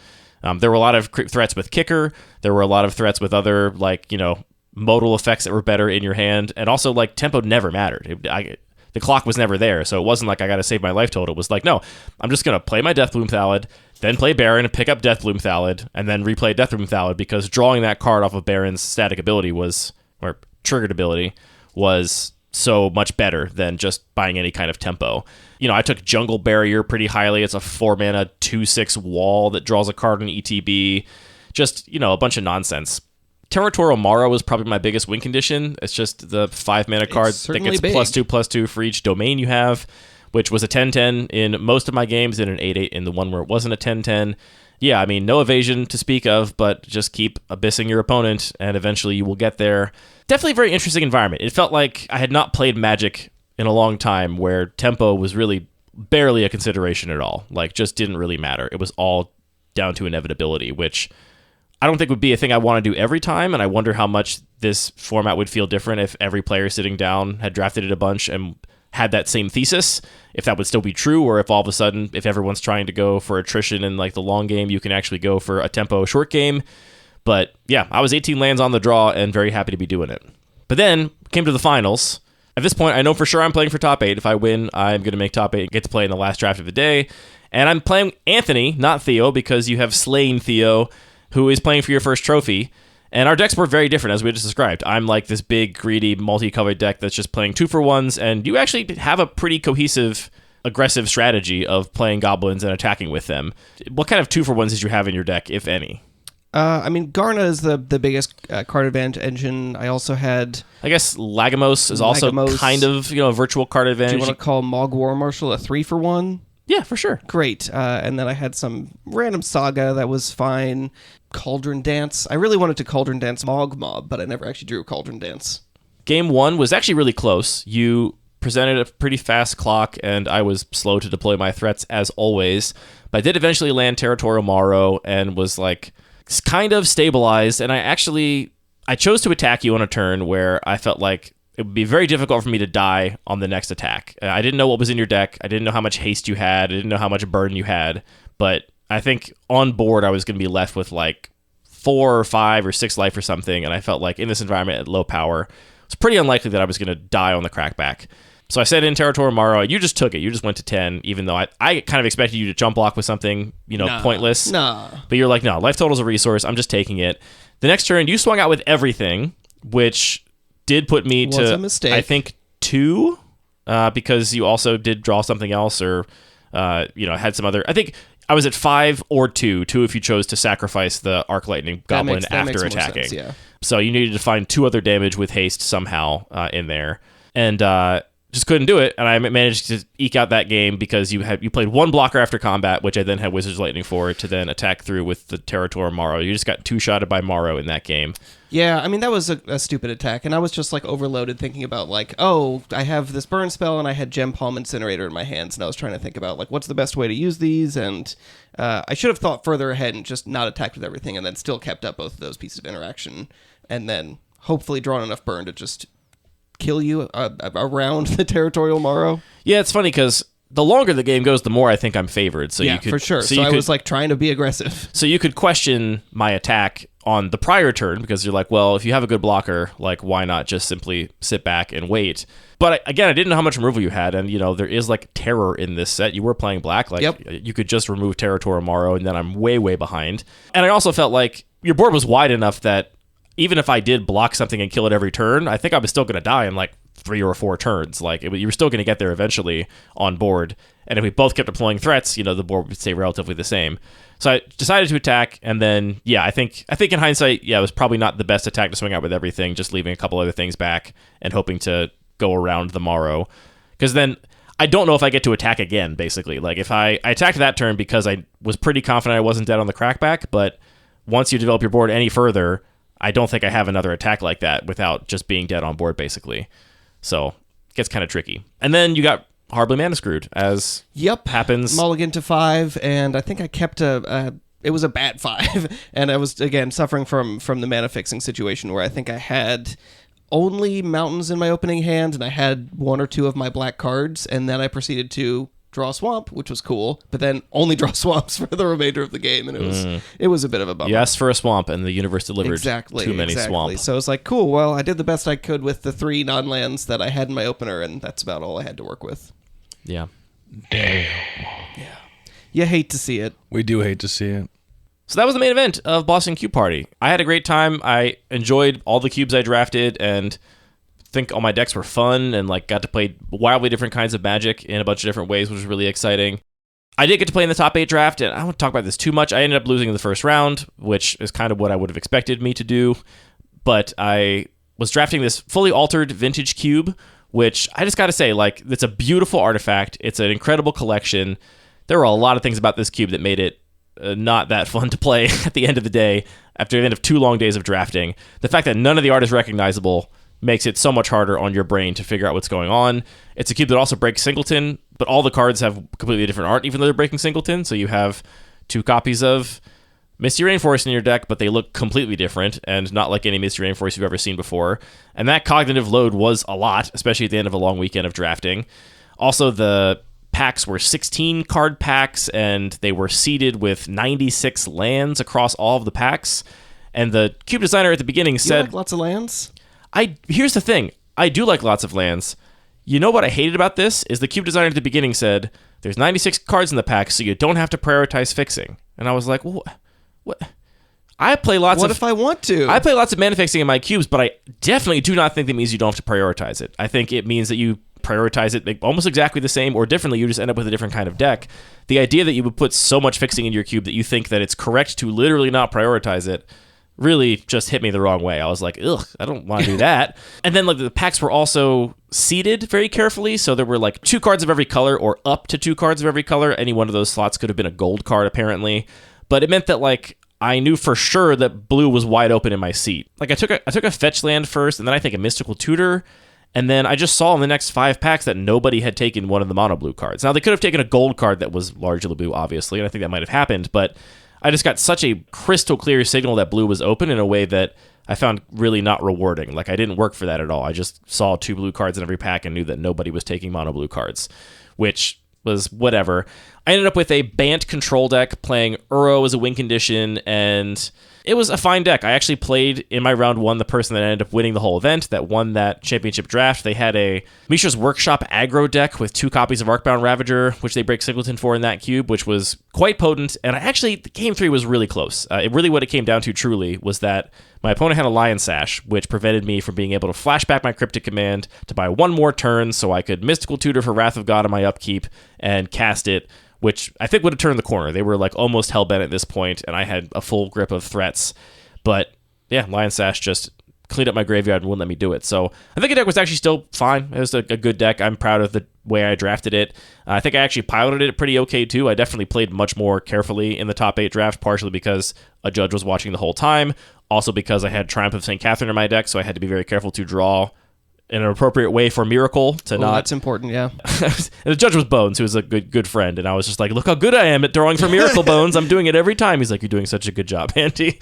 There were a lot of threats with Kicker. There were a lot of threats with other, modal effects that were better in your hand, and also tempo never mattered. The clock was never there, so it wasn't like I got to save my life total. It was like, no, I'm just gonna play my Deathbloom Thallid, then play Baron and pick up Deathbloom Thallid, and then replay Deathbloom Thallid, because drawing that card off of Baron's static ability or triggered ability was so much better than just buying any kind of tempo. I took Jungle Barrier pretty highly. It's a 4-mana 2/6 wall that draws a card in ETB. Just, a bunch of nonsense. Territorial Mara was probably my biggest win condition. It's just the 5-mana card that gets big. +2/+2 for each domain you have, which was a 10/10 in most of my games and an 8/8 in the one where it wasn't a 10/10. Yeah, no evasion to speak of, but just keep abyssing your opponent, and eventually you will get there. Definitely a very interesting environment. It felt like I had not played Magic in a long time, where tempo was really barely a consideration at all. Just didn't really matter. It was all down to inevitability, which I don't think would be a thing I want to do every time, and I wonder how much this format would feel different if every player sitting down had drafted it a bunch and had that same thesis, if that would still be true, or if all of a sudden, if everyone's trying to go for attrition in the long game, you can actually go for a tempo short game. But yeah, I was 18 lands on the draw and very happy to be doing it. But then came to the finals. At this point, I know for sure I'm playing for top 8. If I win, I'm going to make top 8 and get to play in the last draft of the day. And I'm playing Anthony, not Theo, because you have slain Theo, who is playing for your first trophy. And our decks were very different, as we just described. I'm this big, greedy, multicolored deck that's just playing 2-for-1s, and you actually have a pretty cohesive, aggressive strategy of playing goblins and attacking with them. What kind of 2-for-1s did you have in your deck, if any? Garna is the biggest card advantage engine. I also had... I guess Lagomos is also kind of, a virtual card advantage. Do you want to call Mog War Marshal a 3-for-1? Yeah, for sure. Great. And then I had some random Saga that was fine. Cauldron Dance. I really wanted to Cauldron Dance Mog Mob, but I never actually drew Cauldron Dance. Game 1 was actually really close. You presented a pretty fast clock, and I was slow to deploy my threats, as always. But I did eventually land Territorial Morrow and was kind of stabilized, and I chose to attack you on a turn where I felt like it would be very difficult for me to die on the next attack. I didn't know what was in your deck. I didn't know how much haste you had. I didn't know how much burn you had. But I think on board I was going to be left with 4 or 5 or 6 life or something, and I felt like in this environment at low power, it's pretty unlikely that I was going to die on the crackback. So I said in Territorial Morrow, you just took it. You just went to 10, even though I kind of expected you to jump block with something, pointless. Nah. But you're like, no, life total's a resource. I'm just taking it. The next turn, you swung out with everything, which did put me to, a mistake. I think, 2, because you also did draw something else, or, had some other... I think I was at 5 or 2 if you chose to sacrifice the Arc Lightning Goblin that after makes more attacking. sense, yeah. So you needed to find 2 other damage with haste somehow in there. And just couldn't do it, and I managed to eke out that game because you played one blocker after combat, which I then had Wizard's Lightning for to then attack through with the Territor Morrow. You just got two-shotted by Morrow in that game. Yeah, I mean, that was a stupid attack, and I was just, like, overloaded thinking about, like, oh, I have this burn spell, and I had Gem Palm Incinerator in my hands, and I was trying to think about, like, what's the best way to use these, and I should have thought further ahead and just not attacked with everything, and then still kept up both of those pieces of interaction, and then hopefully drawn enough burn to just kill you around the Territorial Morrow. Yeah, it's funny because the longer the game goes, the more I think I'm favored. So yeah, you could, for sure. So I was like trying to be aggressive. So you could question my attack on the prior turn because you're like, well, if you have a good blocker, like why not just simply sit back and wait? But again, I didn't know how much removal you had, and there is like terror in this set. You were playing black, like you could just remove Territor Morrow, and then I'm way behind. And I also felt like your board was wide enough that even if I did block something and kill it every turn, I think I was still going to die in like 3 or 4 turns. Like you were still going to get there eventually on board. And if we both kept deploying threats, the board would stay relatively the same. So I decided to attack, and then I think in hindsight, it was probably not the best attack to swing out with everything, just leaving a couple other things back and hoping to go around the Morrow. Because then I don't know if I get to attack again, basically. Like if I attacked that turn because I was pretty confident I wasn't dead on the crackback, but once you develop your board any further, I don't think I have another attack like that without just being dead on board, basically. So it gets kind of tricky. And then you got horribly mana screwed, as happens. Mulligan to 5, and I think I kept it was a bad 5, and I was, again, suffering from the mana fixing situation where I think I had only mountains in my opening hand, and I had 1 or 2 of my black cards, and then I proceeded to draw a swamp, which was cool, but then only draw swamps for the remainder of the game, and it was a bit of a bummer. You asked for a swamp, and the universe delivered too many swamps. So it's like, cool, well, I did the best I could with the 3 non-lands that I had in my opener, and that's about all I had to work with. Yeah. Damn. Yeah. You hate to see it. We do hate to see it. So that was the main event of Boston Cube Party. I had a great time. I enjoyed all the cubes I drafted, and think all my decks were fun, and like got to play wildly different kinds of Magic in a bunch of different ways, which was really exciting. I did get to play in the top 8 draft, and I don't want to talk about this too much. I ended up losing in the first round, which is kind of what I would have expected me to do. But I was drafting this fully altered vintage cube, which I just got to say, like, it's a beautiful artifact. It's an incredible collection. There were a lot of things about this cube that made it not that fun to play at the end of the day, after the end of 2 long days of drafting. The fact that none of the art is recognizable makes it so much harder on your brain to figure out what's going on. It's a cube that also breaks Singleton, but all the cards have completely different art, even though they're breaking Singleton. So you have 2 copies of Misty Rainforest in your deck, but they look completely different and not like any Misty Rainforest you've ever seen before. And that cognitive load was a lot, especially at the end of a long weekend of drafting. Also, the packs were 16 card packs, and they were seeded with 96 lands across all of the packs. And the cube designer at the beginning said, You like lots of lands? Here's the thing. I do like lots of lands. You know what I hated about this is the cube designer at the beginning said, there's 96 cards in the pack, so you don't have to prioritize fixing. And I was like, well, what? I play lots What if I want to? I play lots of mana fixing in my cubes, but I definitely do not think that means you don't have to prioritize it. I think it means that you prioritize it almost exactly the same, or differently, you just end up with a different kind of deck. The idea that you would put so much fixing in your cube that you think that it's correct to literally not prioritize it really just hit me the wrong way. I was like, ugh, I don't want to do that. And then like the packs were also seeded very carefully, so there were like 2 cards of every color, or up to 2 cards of every color. Any one of those slots could have been a gold card, apparently. But it meant that like I knew for sure that blue was wide open in my seat. Like I took a fetch land first, and then I think a Mystical Tutor, and then I just saw in the next 5 packs that nobody had taken one of the mono blue cards. Now they could have taken a gold card that was largely blue, obviously, and I think that might have happened, but I just got such a crystal clear signal that blue was open in a way that I found really not rewarding. Like I didn't work for that at all. I just saw 2 blue cards in every pack and knew that nobody was taking mono blue cards, which was whatever. I ended up with a Bant control deck playing Uro as a win condition, and it was a fine deck. I actually played in my round 1 the person that ended up winning the whole event, that won that championship draft. They had a Mishra's Workshop aggro deck with 2 copies of Arcbound Ravager, which they break Singleton for in that cube, which was quite potent. And the game 3 was really close. What it came down to truly was that my opponent had a Lion Sash, which prevented me from being able to flash back my Cryptic Command to buy 1 more turn so I could Mystical Tutor for Wrath of God on my upkeep and cast it, which I think would have turned the corner. They were like almost hellbent at this point, and I had a full grip of threats. But yeah, Lion Sash just cleaned up my graveyard and wouldn't let me do it. So I think the deck was actually still fine. It was a good deck. I'm proud of the way I drafted it. I think I actually piloted it pretty okay too. I definitely played much more carefully in the top 8 draft, partially because a judge was watching the whole time, also because I had Triumph of St. Catherine in my deck, so I had to be very careful to draw in an appropriate way for Miracle to not. That's important, yeah. And the judge was Bones, who was a good friend, and I was just like, look how good I am at drawing for Miracle, Bones. I'm doing it every time. He's like, you're doing such a good job, Andy.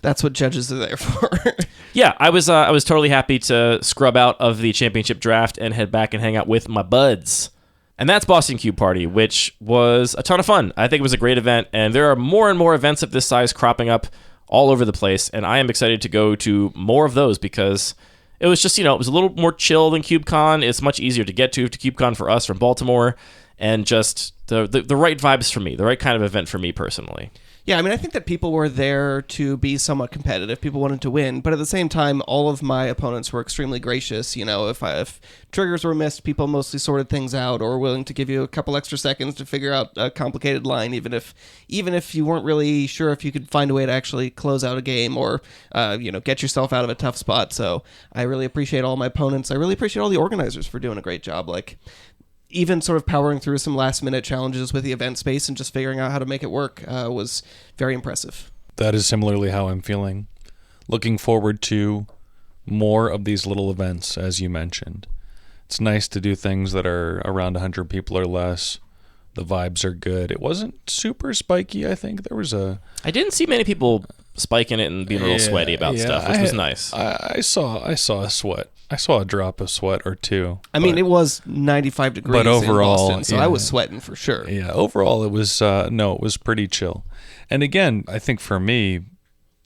That's what judges are there for. Yeah, I was totally happy to scrub out of the championship draft and head back and hang out with my buds. And that's Boston Cube Party, which was a ton of fun. I think it was a great event, and there are more and more events of this size cropping up all over the place, and I am excited to go to more of those because it was just, it was a little more chill than CubeCon. It's much easier to get to CubeCon for us from Baltimore, and just the right vibes for me, the right kind of event for me personally. Yeah, I mean, I think that people were there to be somewhat competitive. People wanted to win, but at the same time, all of my opponents were extremely gracious. If triggers were missed, people mostly sorted things out or were willing to give you a couple extra seconds to figure out a complicated line, even if you weren't really sure if you could find a way to actually close out a game or get yourself out of a tough spot. So I really appreciate all my opponents. I really appreciate all the organizers for doing a great job. Even sort of powering through some last-minute challenges with the event space and just figuring out how to make it work was very impressive. That is similarly how I'm feeling. Looking forward to more of these little events, as you mentioned. It's nice to do things that are around 100 people or less. The vibes are good. It wasn't super spiky, I think. I didn't see many people spiking it and being a little sweaty about stuff, which was nice. I saw a sweat. I saw a drop of sweat or two. I mean, it was 95 degrees but overall, in Boston, so I was sweating for sure. Yeah, overall it was it was pretty chill. And again, I think for me,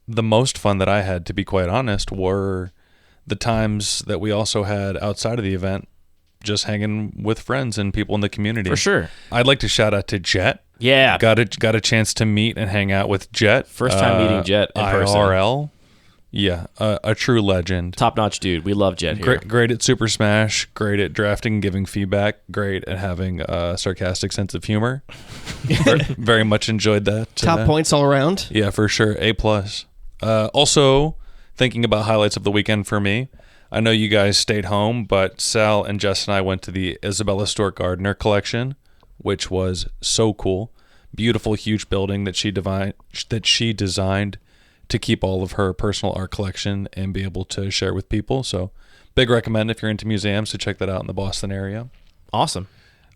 the most fun that I had, to be quite honest, were the times that we also had outside of the event, just hanging with friends and people in the community. For sure. I'd like to shout out to Jet. Yeah. Got a chance to meet and hang out with Jet. First time meeting Jet in person. IRL. Yeah, a true legend. Top-notch dude. We love Jet here. Great at Super Smash, great at drafting and giving feedback, great at having a sarcastic sense of humor. Very much enjoyed that. Top points all around. Yeah, for sure. A+. Also, thinking about highlights of the weekend for me, I know you guys stayed home, but Sal and Jess and I went to the Isabella Stewart Gardner collection, which was so cool. Beautiful, huge building that she designed to keep all of her personal art collection and be able to share with people. So big recommend if you're into museums to check that out in the Boston area. Awesome.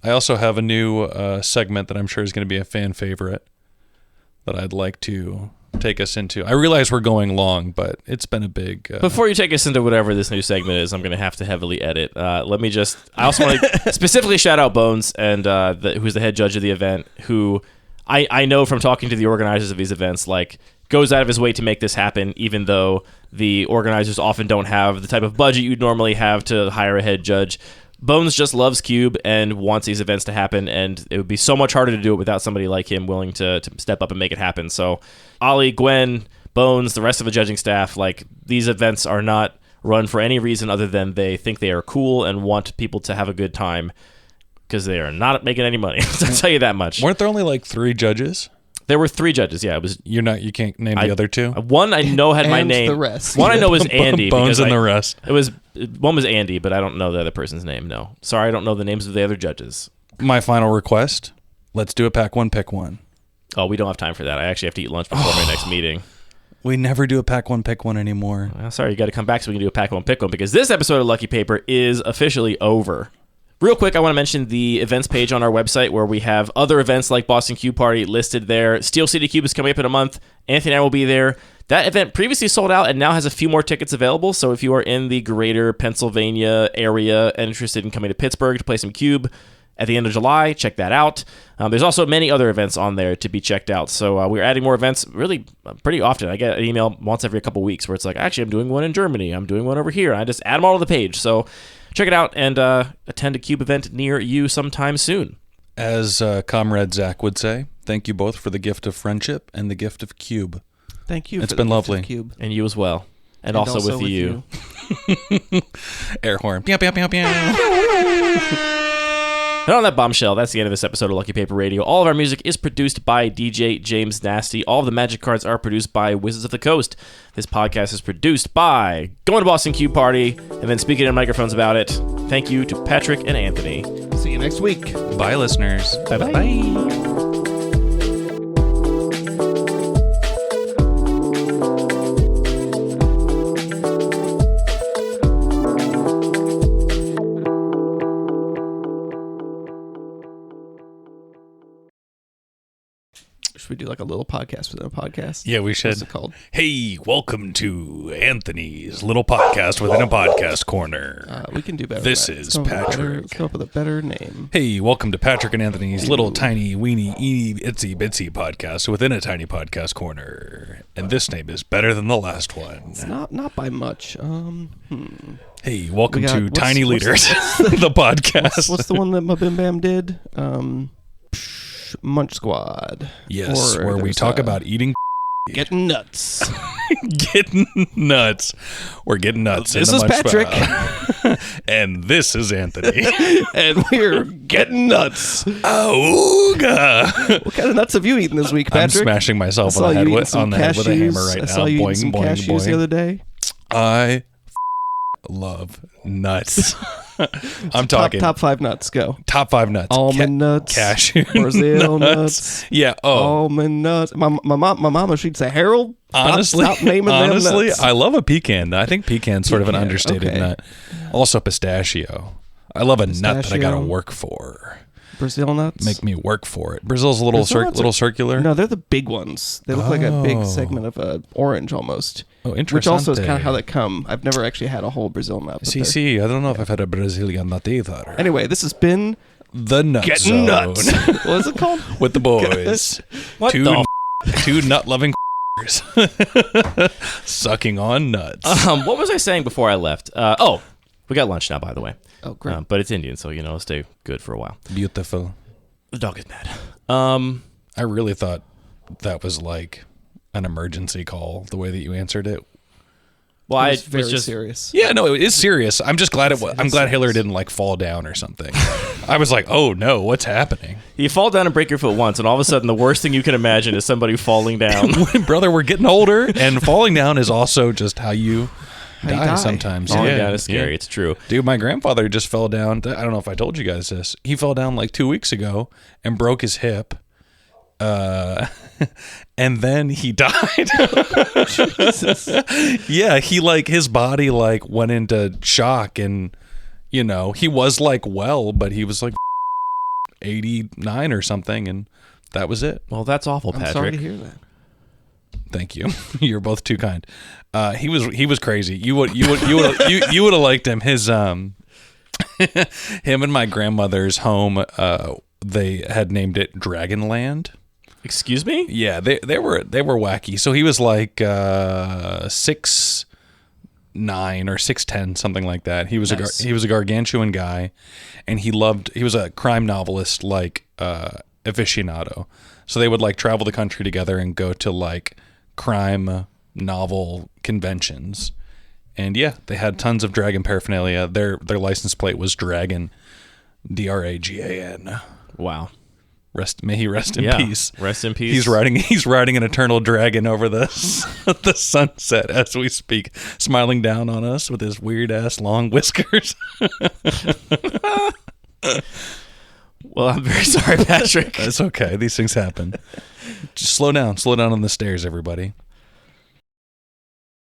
I also have a new segment that I'm sure is going to be a fan favorite that I'd like to take us into. I realize we're going long, but it's been a big... Before you take us into whatever this new segment is, I'm going to have to heavily edit. I also want to specifically shout out Bones, and who's the head judge of the event, who I know from talking to the organizers of these events, goes out of his way to make this happen, even though the organizers often don't have the type of budget you'd normally have to hire a head judge. Bones just loves Cube and wants these events to happen, and it would be so much harder to do it without somebody like him willing to step up and make it happen. So Ollie, Gwen, Bones, the rest of the judging staff, these events are not run for any reason other than they think they are cool and want people to have a good time, because they are not making any money. I'll tell you that much. Weren't there only 3 judges? There were 3 judges. Yeah, it was. You can't name the other 2. One I know had my name. The rest. One I know was Andy. Bones and the rest. One was Andy, but I don't know the other person's name. No, sorry, I don't know the names of the other judges. My final request: let's do a pack one, pick one. Oh, we don't have time for that. I actually have to eat lunch before my next meeting. We never do a pack one, pick one anymore. Well, sorry, you got to come back so we can do a pack one, pick one, because this episode of Lucky Paper is officially over. Real quick, I want to mention the events page on our website where we have other events like Boston Cube Party listed there. Steel City Cube is coming up in a month. Anthony and I will be there. That event previously sold out and now has a few more tickets available. So if you are in the greater Pennsylvania area and interested in coming to Pittsburgh to play some Cube at the end of July, check that out. There's also many other events on there to be checked out. So we're adding more events really pretty often. I get an email once every couple weeks where it's actually, I'm doing one in Germany. I'm doing one over here. I just add them all to the page. So check it out and attend a Cube event near you sometime soon. As Comrade Zach would say, thank you both for the gift of friendship and the gift of Cube. Thank you. It's been lovely. Cube. And you as well. And also with you. Air horn. Pew, pew, pew, pew. And on that bombshell, that's the end of this episode of Lucky Paper Radio. All of our music is produced by DJ James Nasty. All of the magic cards are produced by Wizards of the Coast. This podcast is produced by Going to Boston Cube Party, and then speaking in microphones about it. Thank you to Patrick and Anthony. See you next week. Bye, listeners. Bye-bye. Bye. Should we do like a little podcast within a podcast? Yeah, we should. What's it called? Hey, welcome to Anthony's little podcast within a podcast corner. We can do better. This than that. is Let's come up with a better- Patrick. Let's come up with a better name. Hey, welcome to Patrick and Anthony's little tiny weeny itsy bitsy podcast within a tiny podcast corner. And this name is better than the last one. It's not by much. Hey, welcome We got- to what's- Tiny what's- Leaders, the podcast. What's the one that Mabim Bam did? Munch Squad. Yes, Or where we there's, talk about eating, getting nuts. getting nuts. We're getting nuts. This in the is Munch Patrick. Squad. And this is Anthony. And we're getting nuts. Auga! What kind of nuts have you eaten this week, I'm Patrick? smashing I myself saw on the head you eating with, some on the head with a hammer cashews. right I now. saw you eating Boing, some boing, cashews the boing. other day. I love nuts. I'm talking Top 5 nuts. Go. top 5 nuts. Almond nuts. Cashew Brazil nuts. nuts. Yeah. Oh, Almond nuts. My mama, she'd say, Harold, honestly, stop naming honestly, them nuts. I love a pecan. I think pecan's sort of an Pecan, understated okay. nut. Also I love a nut that I got to Pistachio. work for. Brazil nuts. Make me work for it. Brazil's a little Brazil nuts little are- circular. No, they're the big ones. They look like a big Oh. segment of orange almost. Oh, Which also is kind of interessante. how they come. I've never actually had a whole Brazil nut. but See, I don't know if I've had a Brazilian nut either. they're- Anyway, this has been The Nut Getting Zone. Nuts. What is it called? With the boys. What two, the two nut-loving sucking on nuts. What was I saying before I left? We got lunch now, by the way. Oh, great. But it's Indian, so, it'll stay good for a while. Beautiful. The dog is mad. I really thought that was like an emergency call, the way that you answered it. Well, It I was very was just... serious. Yeah, no, it is serious. I'm just glad I'm glad Hillary didn't like fall down or something. I was like, oh no, what's happening? You fall down and break your foot once, and all of a sudden the worst thing you can imagine is somebody falling down. Brother, we're getting older, and falling down is also just how you die die. sometimes. Falling down is scary. It's true. Dude, my grandfather just fell down. I don't know if I told you guys this. He fell down like 2 weeks ago and broke his hip. And then he died. Yeah, he his body went into shock, and he was well, but he was 89 or something, and that was it. Well, that's awful, I'm Patrick. sorry to hear that. Thank you. You're both too kind. He was crazy. You would have liked him. His him and my grandmother's home. They had named it Dragonland. Excuse me? Yeah, they were wacky. So he was 6'9" or 6'10", something like that. He was Nice. he was a gargantuan guy, and he was a crime novelist aficionado. So they would travel the country together and go to crime novel conventions. And yeah, they had tons of dragon paraphernalia. Their license plate was Dragon, Dragan. Wow. May he rest in Yeah. peace. Rest in peace. He's riding an eternal dragon over the sunset as we speak, smiling down on us with his weird ass long whiskers. Well, I'm very sorry, Patrick. That's okay. These things happen. Just slow down on the stairs, everybody.